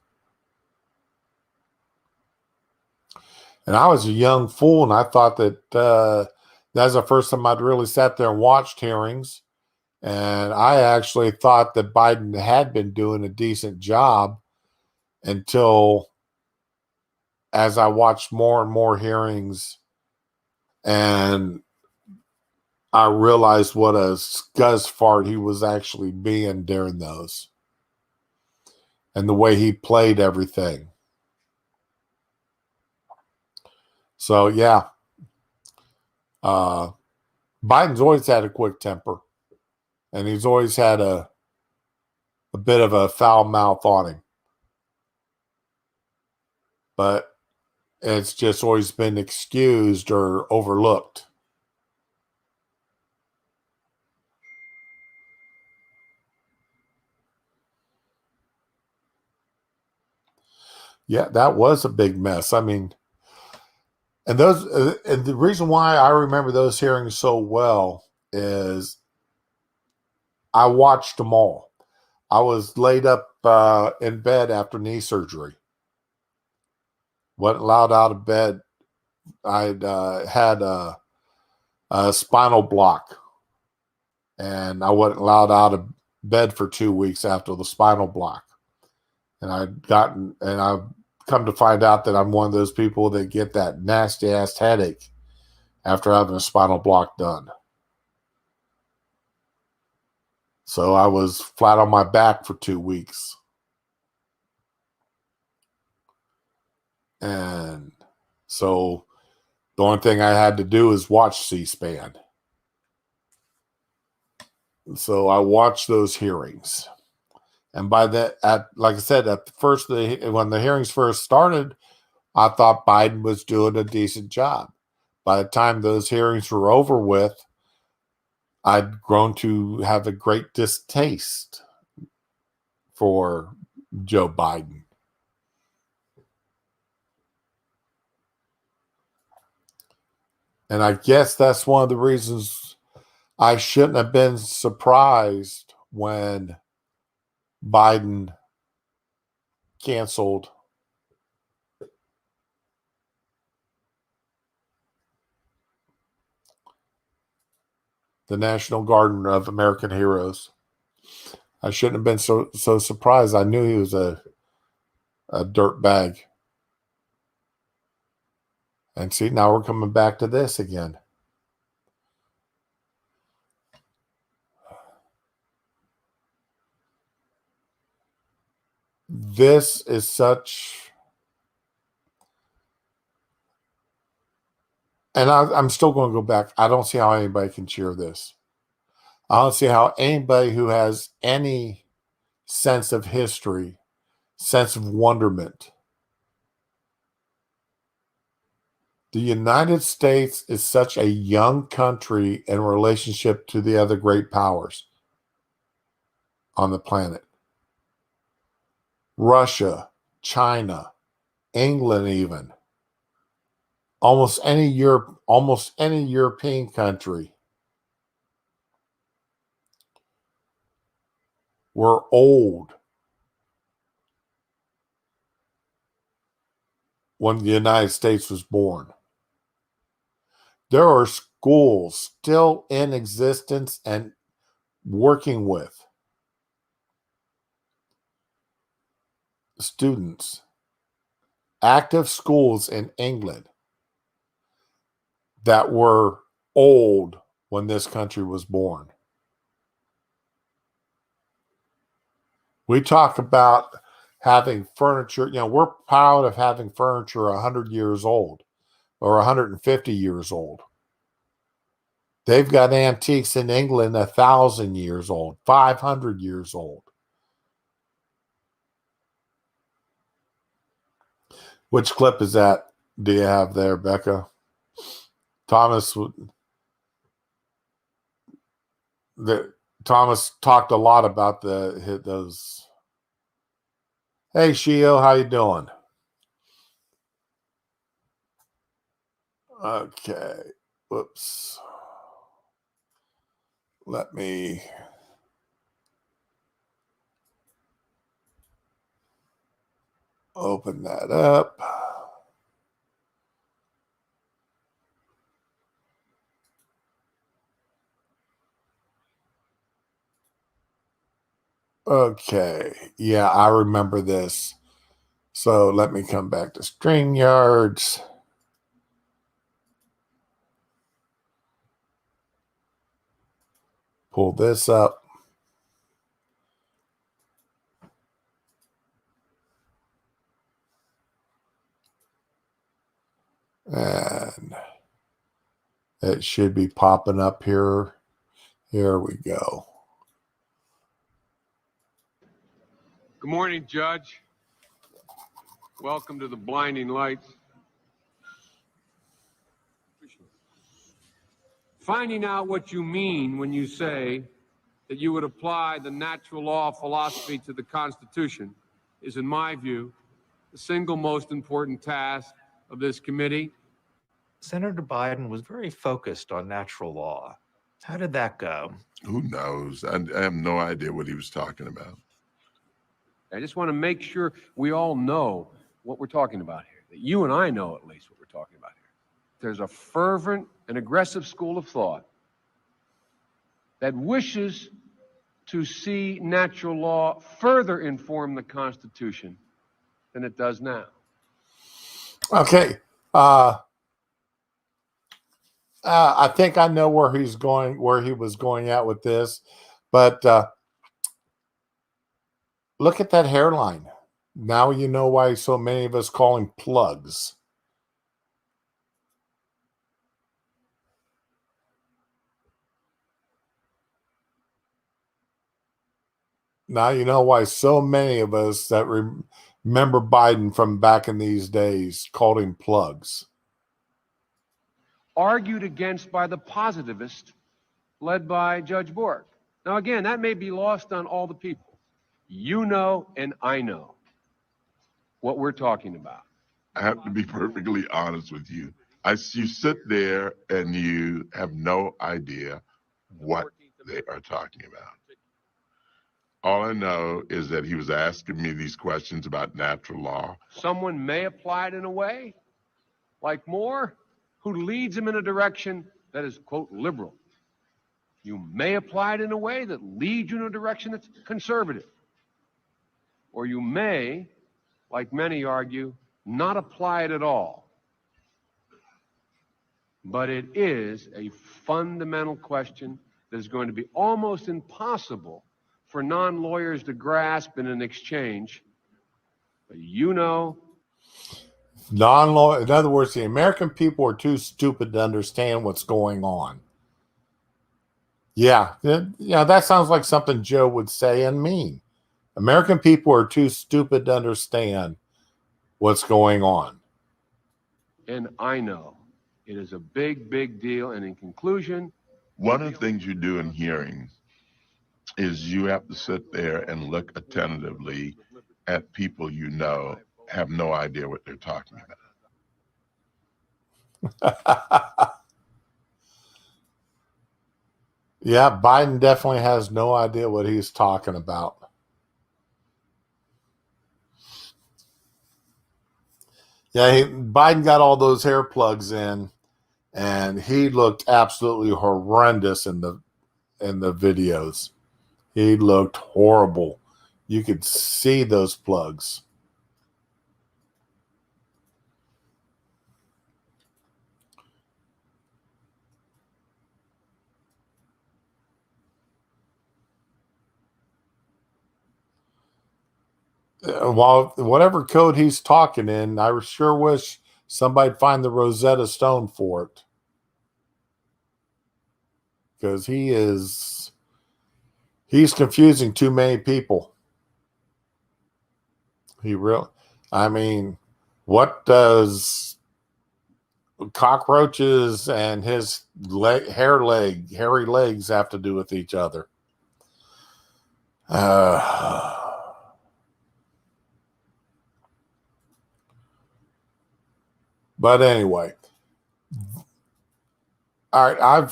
And I was a young fool, and I thought that that was the first time I'd really sat there and watched hearings. And I actually thought that Biden had been doing a decent job until, as I watched more and more hearings, and I realized what a scuzz fart he was actually being during those. And the way he played everything. So, yeah. Biden's always had a quick temper. And he's always had a bit of a foul mouth on him. But it's just always been excused or overlooked. Yeah, that was a big mess. I mean, and the reason why I remember those hearings so well is I watched them all. I was laid up in bed after knee surgery. Wasn't allowed out of bed. I'd had a spinal block, and I wasn't allowed out of bed for 2 weeks after the spinal block. And I've come to find out that I'm one of those people that get that nasty ass headache after having a spinal block done. So I was flat on my back for 2 weeks. And so the only thing I had to do is watch C-SPAN. So I watched those hearings. And by that, like I said, at the first, when the hearings first started, I thought Biden was doing a decent job. By the time those hearings were over with, I'd grown to have a great distaste for Joe Biden. And I guess that's one of the reasons I shouldn't have been surprised when Biden canceled the National Garden of American Heroes. I shouldn't have been so surprised. I knew he was a dirtbag. And see, now we're coming back to this again. This is such... And I'm still going to go back. I don't see how anybody can cheer this. I don't see how anybody who has any sense of history, sense of wonderment. The United States is such a young country in relationship to the other great powers on the planet. Russia, China, England even. Almost any European country were old when the United States was born. There are schools still in existence and working with students, active schools in England that were old when this country was born. We talk about having furniture, we're proud of having furniture 100 years old or 150 years old. They've got antiques in England 1,000 years old, 500 years old. Which clip is that? Do you have there, Becca? Thomas talked a lot about those. Hey, Shio, how you doing? Okay. Whoops. Let me open that up. Okay. Yeah, I remember this. So let me come back to StreamYards. Pull this up. And it should be popping up here. Here we go. Good morning, Judge. Welcome to the blinding lights. Finding out what you mean when you say that you would apply the natural law philosophy to the Constitution is, in my view, the single most important task of this committee. Senator Biden was very focused on natural law. How did that go? Who knows? I have no idea what he was talking about. I just want to make sure we all know what we're talking about here, that you and I know at least what we're talking about here. There's a fervent and aggressive school of thought that wishes to see natural law further inform the Constitution than it does now. Okay. I think I know where he was going at with this, but Look at that hairline. Now you know why so many of us call him plugs. Now you know why so many of us that remember Biden from back in these days called him plugs. Argued against by the positivist led by Judge Bork. Now, again, that may be lost on all the people. You know, and I know what we're talking about. I have to be perfectly honest with you. You sit there and you have no idea what they are talking about. All I know is that he was asking me these questions about natural law. Someone may apply it in a way, like Moore, who leads him in a direction that is, quote, liberal. You may apply it in a way that leads you in a direction that's conservative. Or you may, like many argue, not apply it at all. But it is a fundamental question that is going to be almost impossible for non-lawyers to grasp in an exchange. But you know, Non-law, in other words, the American people are too stupid to understand what's going on. Yeah, that sounds like something Joe would say and mean. American people are too stupid to understand what's going on. and I know it is a big, big deal. And in conclusion, one of the things you do in hearings is you have to sit there and look attentively at people you know have no idea what they're talking about. Yeah, Biden definitely has no idea what he's talking about. Yeah, Biden got all those hair plugs in, and he looked absolutely horrendous in the videos. He looked horrible. You could see those plugs. While whatever code he's talking in, I sure wish somebody'd find the Rosetta Stone for it. Because he's confusing too many people. I mean, what does cockroaches and his hairy legs have to do with each other? But anyway, all right.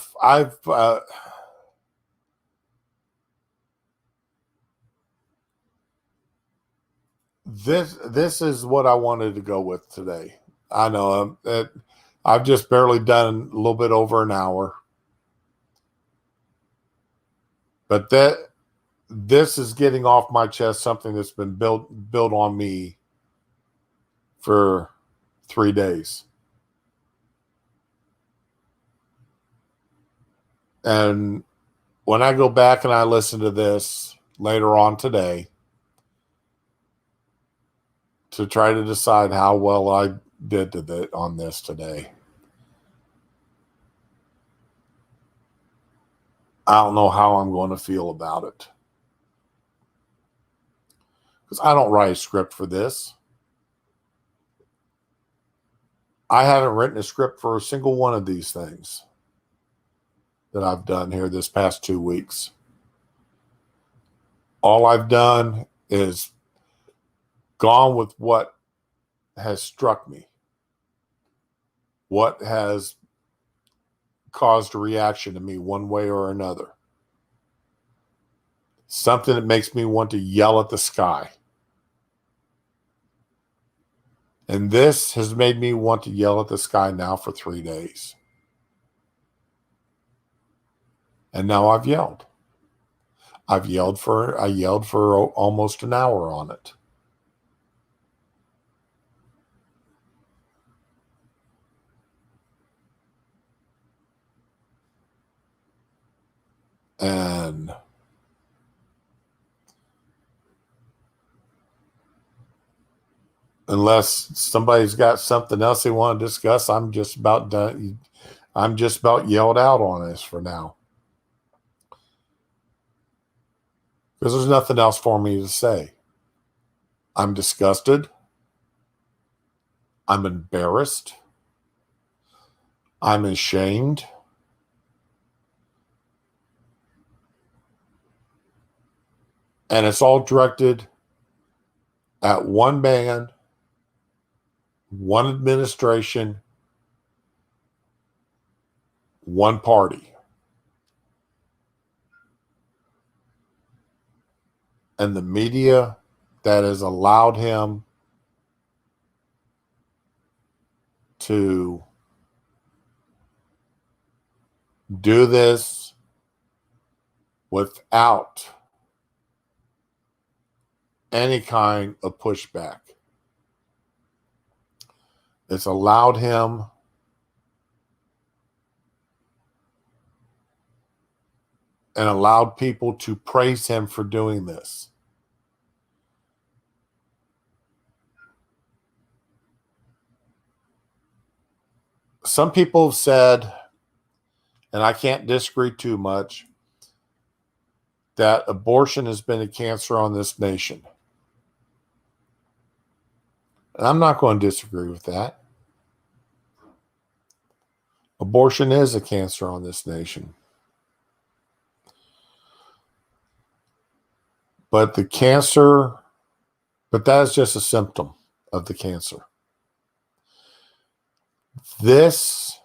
This is what I wanted to go with today. I know I've just barely done a little bit over an hour, but this is getting off my chest something that's been built on me for 3 days. And when I go back and I listen to this later on today to try to decide how well I did on this today, I don't know how I'm going to feel about it. Because I don't write a script for this. I haven't written a script for a single one of these things that I've done here this past 2 weeks. All I've done is gone with what has struck me, what has caused a reaction to me one way or another. Something that makes me want to yell at the sky. And this has made me want to yell at the sky now for 3 days. And now I've yelled. I yelled for almost an hour on it. And unless somebody's got something else they want to discuss, I'm just about done. I'm just about yelled out on this for now. Because there's nothing else for me to say. I'm disgusted. I'm embarrassed. I'm ashamed. And it's all directed at one man, one administration, one party. And the media that has allowed him to do this without any kind of pushback. It's allowed him and allowed people to praise him for doing this. Some people have said, and I can't disagree too much, that abortion has been a cancer on this nation. And I'm not going to disagree with that. Abortion is a cancer on this nation. But that is just a symptom of the cancer. This,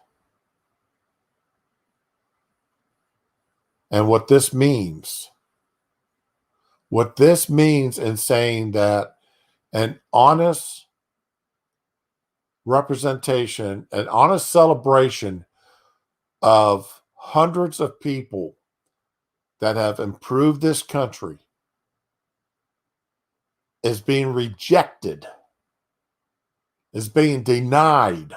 and what this means in saying that an honest representation, an honest celebration of hundreds of people that have improved this country is being rejected, is being denied,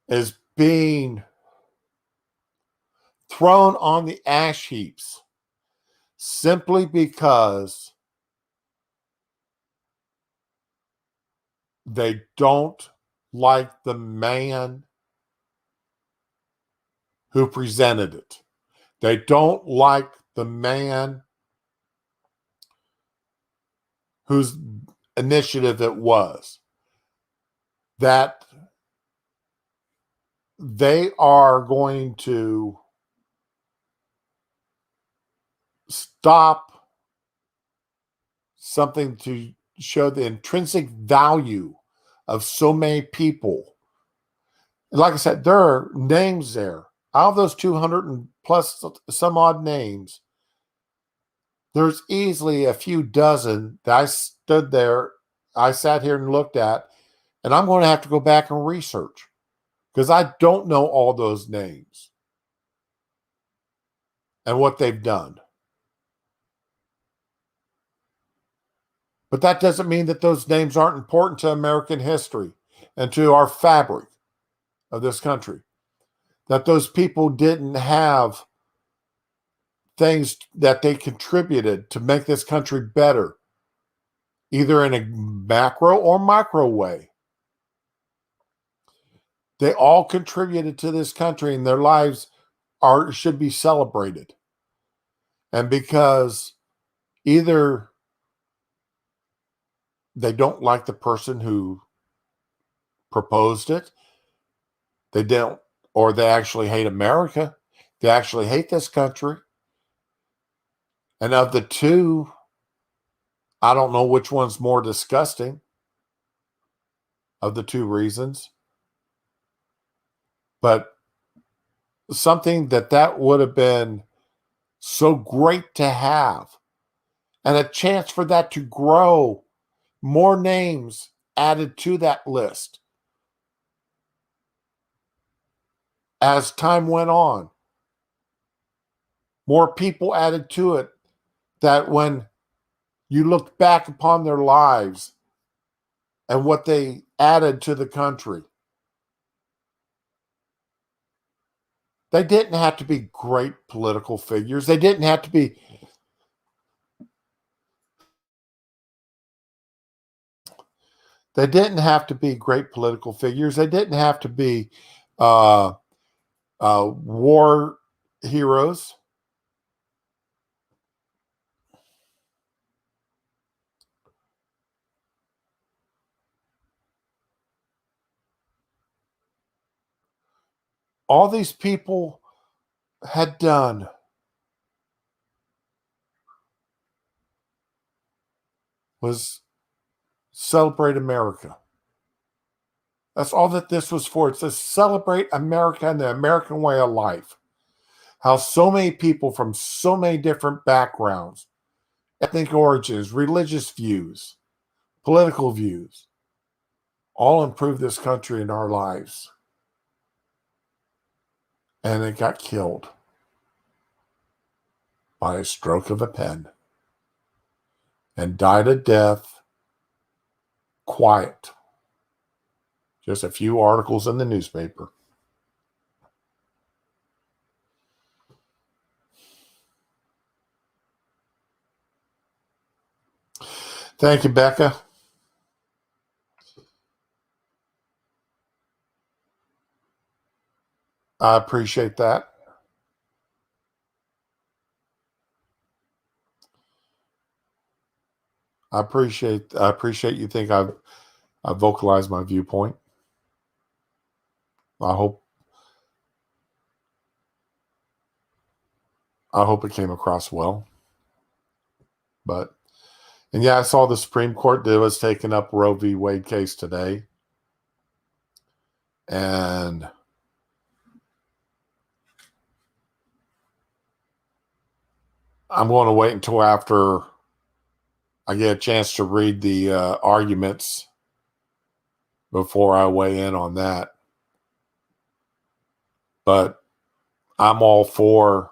is being thrown on the ash heaps simply because they don't like the man who presented it. They don't like the man whose initiative it was. That they are going to stop something to show the intrinsic value of so many people. And like I said, there are names there. Out of those 200 and plus some odd names, there's easily a few dozen that I sat here and looked at, and I'm going to have to go back and research because I don't know all those names and what they've done. But that doesn't mean that those names aren't important to American history and to our fabric of this country. That those people didn't have things that they contributed to make this country better, either in a macro or micro way. They all contributed to this country, and their lives should be celebrated. And because either they don't like the person who proposed it, they don't, or they actually hate America, they actually hate this country. And of the two, I don't know which one's more disgusting of the two reasons. But something that would have been so great to have, and a chance for that to grow, more names added to that list as time went on, more people added to it, that when you looked back upon their lives and what they added to the country, they didn't have to be great political figures. They didn't have to be They didn't have to be great political figures. They didn't have to be war heroes. All these people had done was celebrate America. That's all that this was for. It's to celebrate America and the American way of life. How so many people from so many different backgrounds, ethnic origins, religious views, political views, all improve this country and our lives. And it got killed by a stroke of a pen and died a death quiet. Just a few articles in the newspaper. Thank you, Becca. I appreciate that. I appreciate you think I've vocalized my viewpoint. I hope it came across well. And yeah, I saw the Supreme Court was taking up Roe v. Wade case today. And I'm going to wait until after I get a chance to read the arguments before I weigh in on that. But I'm all for,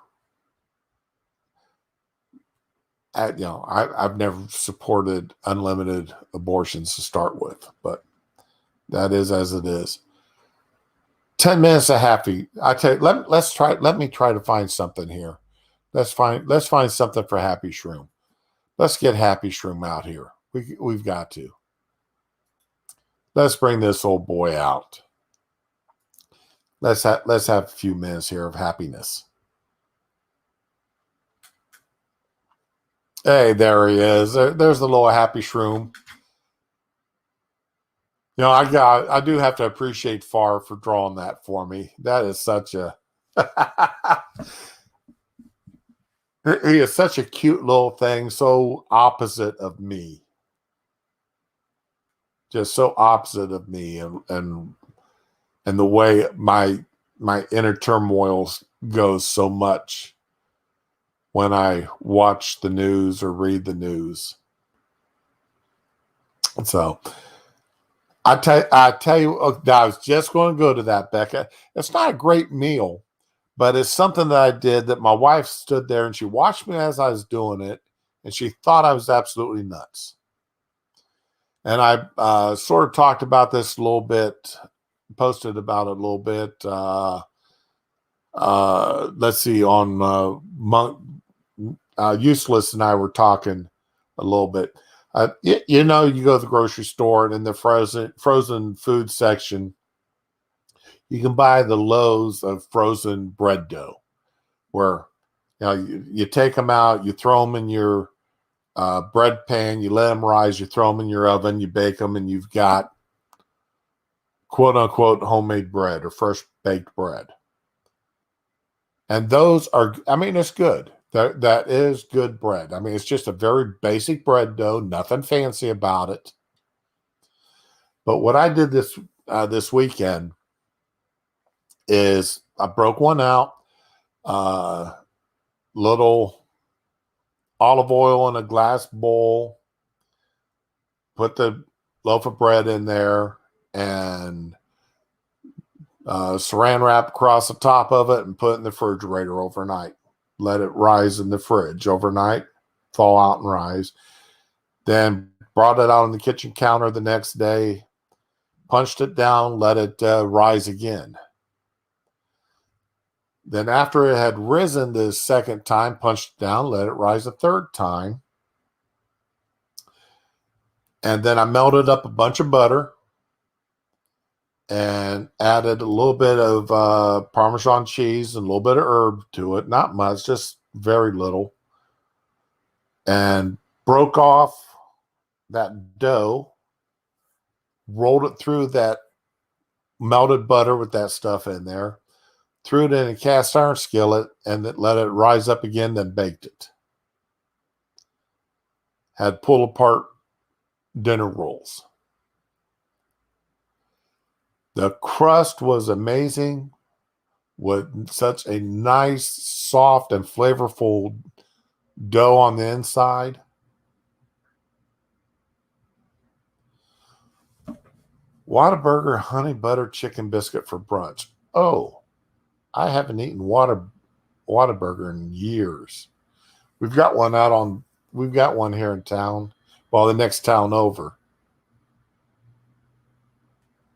I've never supported unlimited abortions to start with, but that is as it is. 10 minutes of happy. I tell you, let me try to find something here. Let's find something for Happy Shroom. Let's get Happy Shroom out here. We've got to. Let's bring this old boy out. Let's have a few minutes here of happiness. Hey, there he is. There's the little Happy Shroom. You know, I do have to appreciate Farr for drawing that for me. That is such a he is such a cute little thing, so opposite of me. Just so opposite of me and the way my inner turmoil goes so much when I watch the news or read the news. So I tell you, I was just going to go to that, Becca. It's not a great meal, but it's something that I did that my wife stood there and she watched me as I was doing it, and she thought I was absolutely nuts. And I sort of talked about this a little bit, posted about it a little bit. Let's see, on Useless and I were talking a little bit. You know, you go to the grocery store and in the frozen food section, you can buy the loaves of frozen bread dough, where you take them out, you throw them in your bread pan, you let them rise, you throw them in your oven, you bake them, and you've got quote unquote homemade bread or fresh baked bread. And those are, I mean, it's good. That is good bread. I mean, it's just a very basic bread dough, nothing fancy about it. But what I did this weekend is I broke one out, little olive oil in a glass bowl, put the loaf of bread in there, and saran wrap across the top of it and put it in the refrigerator overnight. Let it rise in the fridge overnight, thaw out and rise. Then brought it out on the kitchen counter the next day, punched it down, let it rise again. Then after it had risen the second time, punched it down, let it rise a third time. And then I melted up a bunch of butter and added a little bit of Parmesan cheese and a little bit of herb to it. Not much, just very little. And broke off that dough, rolled it through that melted butter with that stuff in there, threw it in a cast iron skillet, and then let it rise up again, then baked it. Had pull apart dinner rolls. The crust was amazing, with such a nice, soft, and flavorful dough on the inside. Whataburger honey butter chicken biscuit for brunch. Oh, I haven't eaten Whataburger in years. We've got one here in town. Well, the next town over.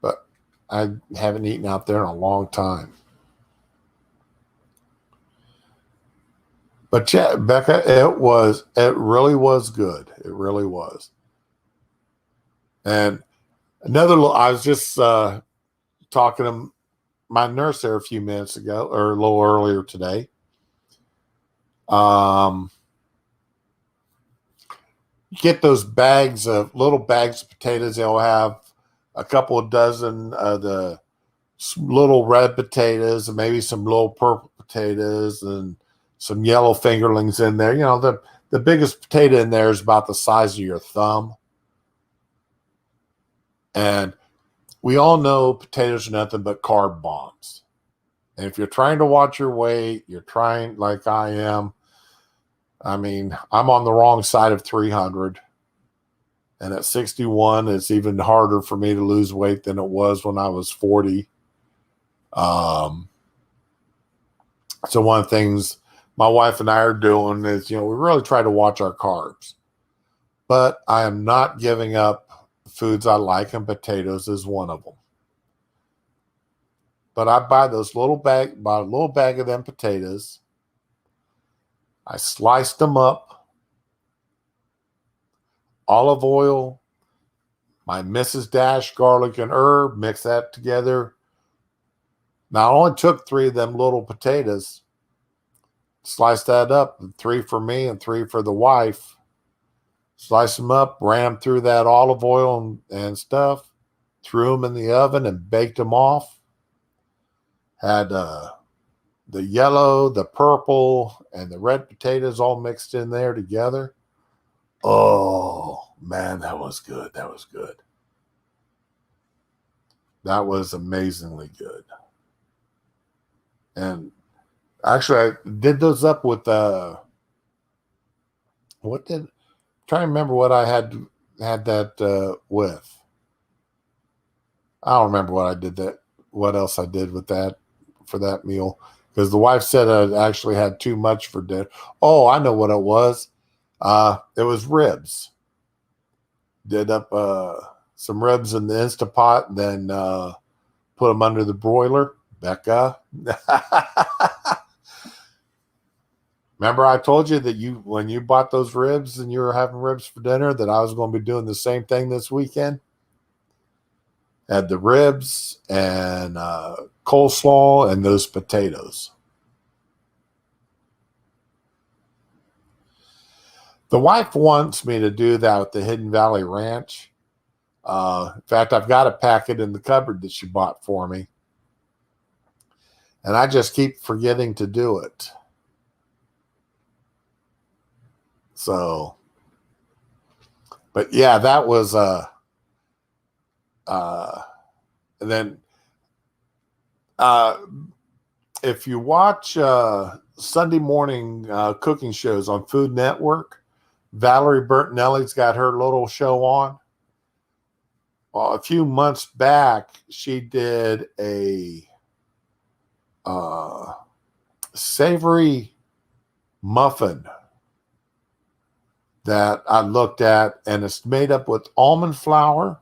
But I haven't eaten out there in a long time. But yeah, Becca, it really was good. It really was. And I was just talking to my nurse there a few minutes ago, or a little earlier today. Get those little bags of potatoes. They'll have a couple of dozen of the little red potatoes and maybe some little purple potatoes and some yellow fingerlings in there. You know, the biggest potato in there is about the size of your thumb. And we all know potatoes are nothing but carb bombs. And if you're trying to watch your weight, you're trying like I am. I mean, I'm on the wrong side of 300. And at 61, it's even harder for me to lose weight than it was when I was 40. So one of the things my wife and I are doing is, we really try to watch our carbs. But I am not giving up foods I like, and potatoes is one of them. But I buy a little bag of them potatoes. I sliced them up. Olive oil, my Mrs. Dash garlic and herb, mix that together. Now, I only took 3 of them little potatoes, sliced that up, 3 for me and 3 for the wife. Sliced them up, ran them through that olive oil and stuff, threw them in the oven and baked them off. Had the yellow, the purple, and the red potatoes all mixed in there together. Oh, man, that was good. That was good. That was amazingly good. And actually, I did those up with trying to remember what I had that with. I don't remember what else I did with that for that meal, because the wife said I actually had too much for dinner. Oh, I know what it was. It was ribs. Did up some ribs in the Instapot, and then put them under the broiler. Becca. Remember I told you that when you bought those ribs and you were having ribs for dinner, that I was going to be doing the same thing this weekend? Had the ribs and coleslaw and those potatoes. The wife wants me to do that with the Hidden Valley Ranch. In fact, I've got a packet in the cupboard that she bought for me. And I just keep forgetting to do it. So, but yeah, that was, and then, if you watch Sunday morning cooking shows on Food Network, Valerie Bertinelli's got her little show on. Well, a few months back, she did a savory muffin that I looked at, and it's made up with almond flour.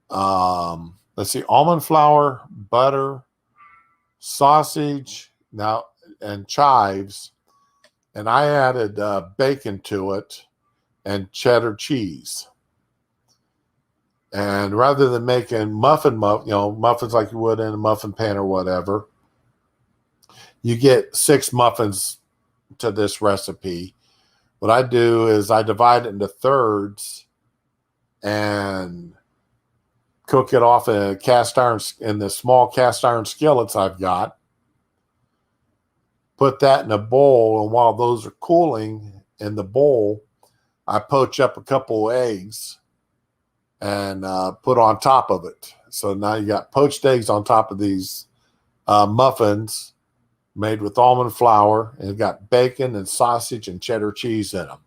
Almond flour, butter, sausage, and chives. And I added bacon to it and cheddar cheese. And rather than making muffins like you would in a muffin pan or whatever, you get 6 muffins to this recipe. What I do is I divide it into thirds and cook it off in the small cast iron skillets I've got. Put that in a bowl, and while those are cooling in the bowl, I poach up a couple eggs and put on top of it. So now you got poached eggs on top of these muffins made with almond flour, and it's got bacon and sausage and cheddar cheese in them.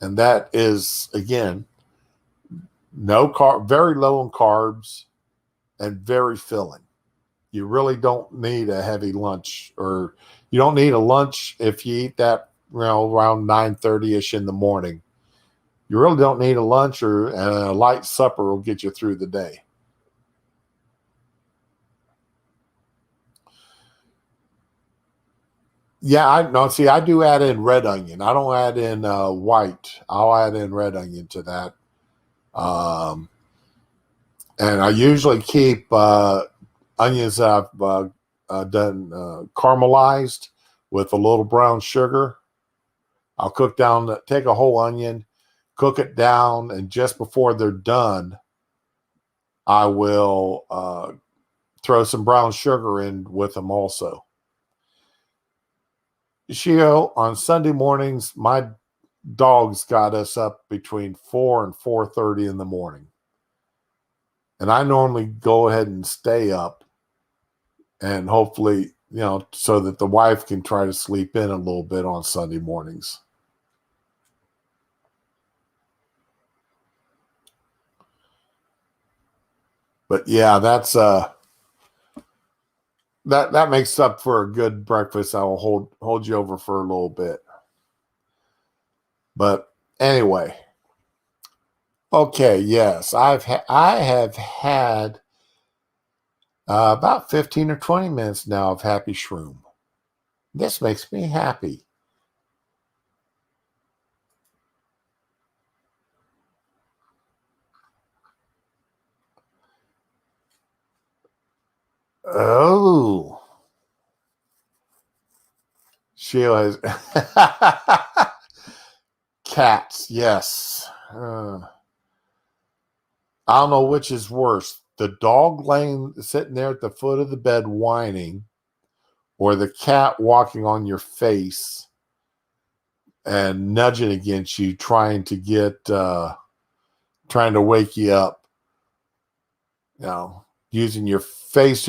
And that is, again, very low in carbs and very filling. You really don't need a heavy lunch, or you don't need a lunch if you eat that around 9:30ish in the morning. You really don't need a lunch, or a light supper will get you through the day. Yeah, I do add in red onion. I don't add in white. I'll add in red onion to that. And I usually keep onions that I've done caramelized with a little brown sugar. I'll take a whole onion, cook it down, and just before they're done, I will throw some brown sugar in with them also. On Sunday mornings, my dogs got us up between 4 and 4:30 in the morning. And I normally go ahead and stay up, and hopefully, so that the wife can try to sleep in a little bit on Sunday mornings. But yeah, that's that makes up for a good breakfast. I will hold you over for a little bit. But anyway, okay, yes, I have had about 15 or 20 minutes now of Happy Shroom. This makes me happy. Oh, Sheila is cats. Yes. I don't know which is worse: the dog sitting there at the foot of the bed whining, or the cat walking on your face and nudging against you, trying to wake you up. Using your face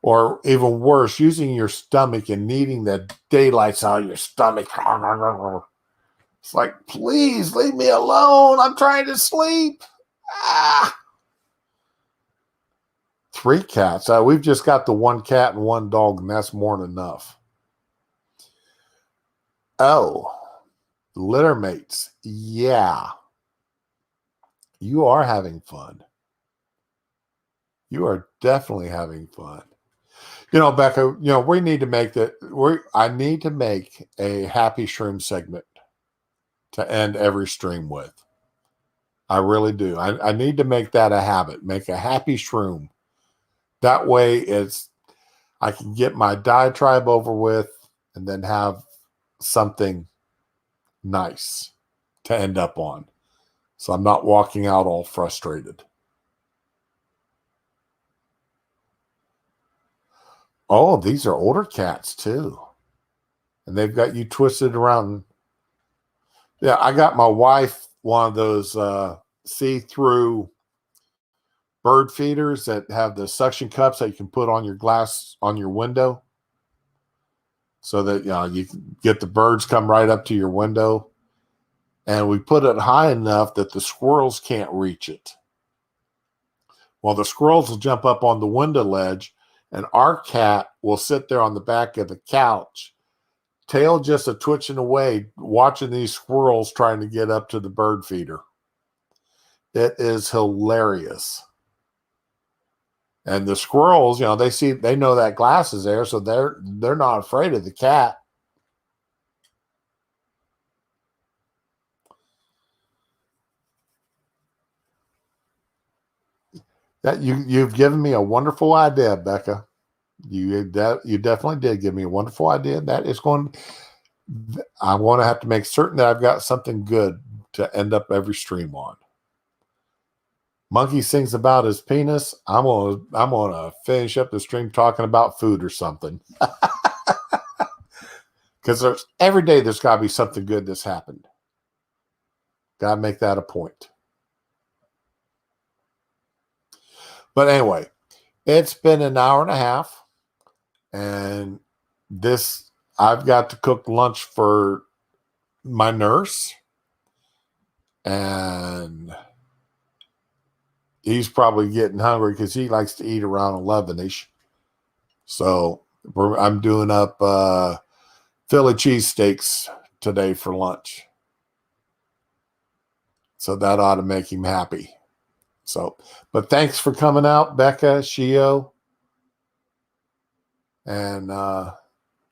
or even worse, using your stomach and kneading the daylights out of your stomach. It's like, please leave me alone. I'm trying to sleep. 3 cats. We've just got the 1 cat and 1 dog, and that's more than enough. Oh, litter mates. Yeah. You are having fun. You are definitely having fun. Becca, we need to make I need to make a Happy Shroom segment to end every stream with. I really do. I need to make that a habit. Make a Happy Shroom. That way I can get my diatribe over with and then have something nice to end up on. So I'm not walking out all frustrated. Oh, these are older cats too. And they've got you twisted around. Yeah, I got my wife one of those see-through bird feeders that have the suction cups that you can put on your glass on your window, so that you can get the birds come right up to your window. And we put it high enough that the squirrels can't reach it. Well, the squirrels will jump up on the window ledge, and our cat will sit there on the back of the couch, tail just a twitching away, watching these squirrels trying to get up to the bird feeder. It is hilarious. And the squirrels, they know that glass is there, so they're not afraid of the cat. That you've given me a wonderful idea, Becca. You definitely did give me a wonderful idea. That is going. I want to have to make certain that I've got something good to end up every stream on. Monkey sings about his penis. I'm gonna finish up the stream talking about food or something. Because every day there's got to be something good that's happened. Got to make that a point. But anyway, it's been an hour and a half, and I've got to cook lunch for my nurse, and he's probably getting hungry because he likes to eat around 11ish. So I'm doing up Philly cheesesteaks today for lunch. So that ought to make him happy. So, but thanks for coming out, Becca, Shio, and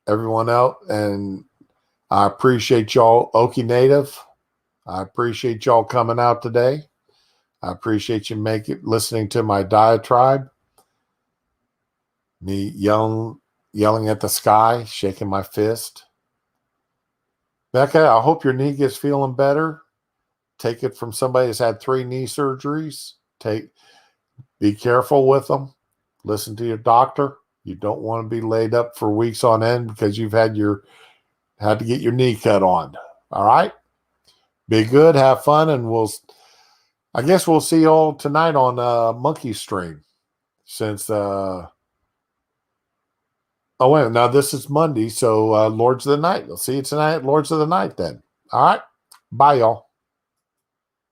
everyone else. And I appreciate y'all, Okie Native. I appreciate y'all coming out today. I appreciate you listening to my diatribe. Me yelling at the sky, shaking my fist. Becca, I hope your knee gets feeling better. Take it from somebody that's had 3 knee surgeries. Be careful with them. Listen to your doctor. You don't want to be laid up for weeks on end because you've had to get your knee cut on. All right? Be good, have fun, and I guess we'll see you all tonight on Monkey Stream. Since wait, now this is Monday, so Lords of the Night. We'll see you tonight at Lords of the Night then. All right? Bye, y'all.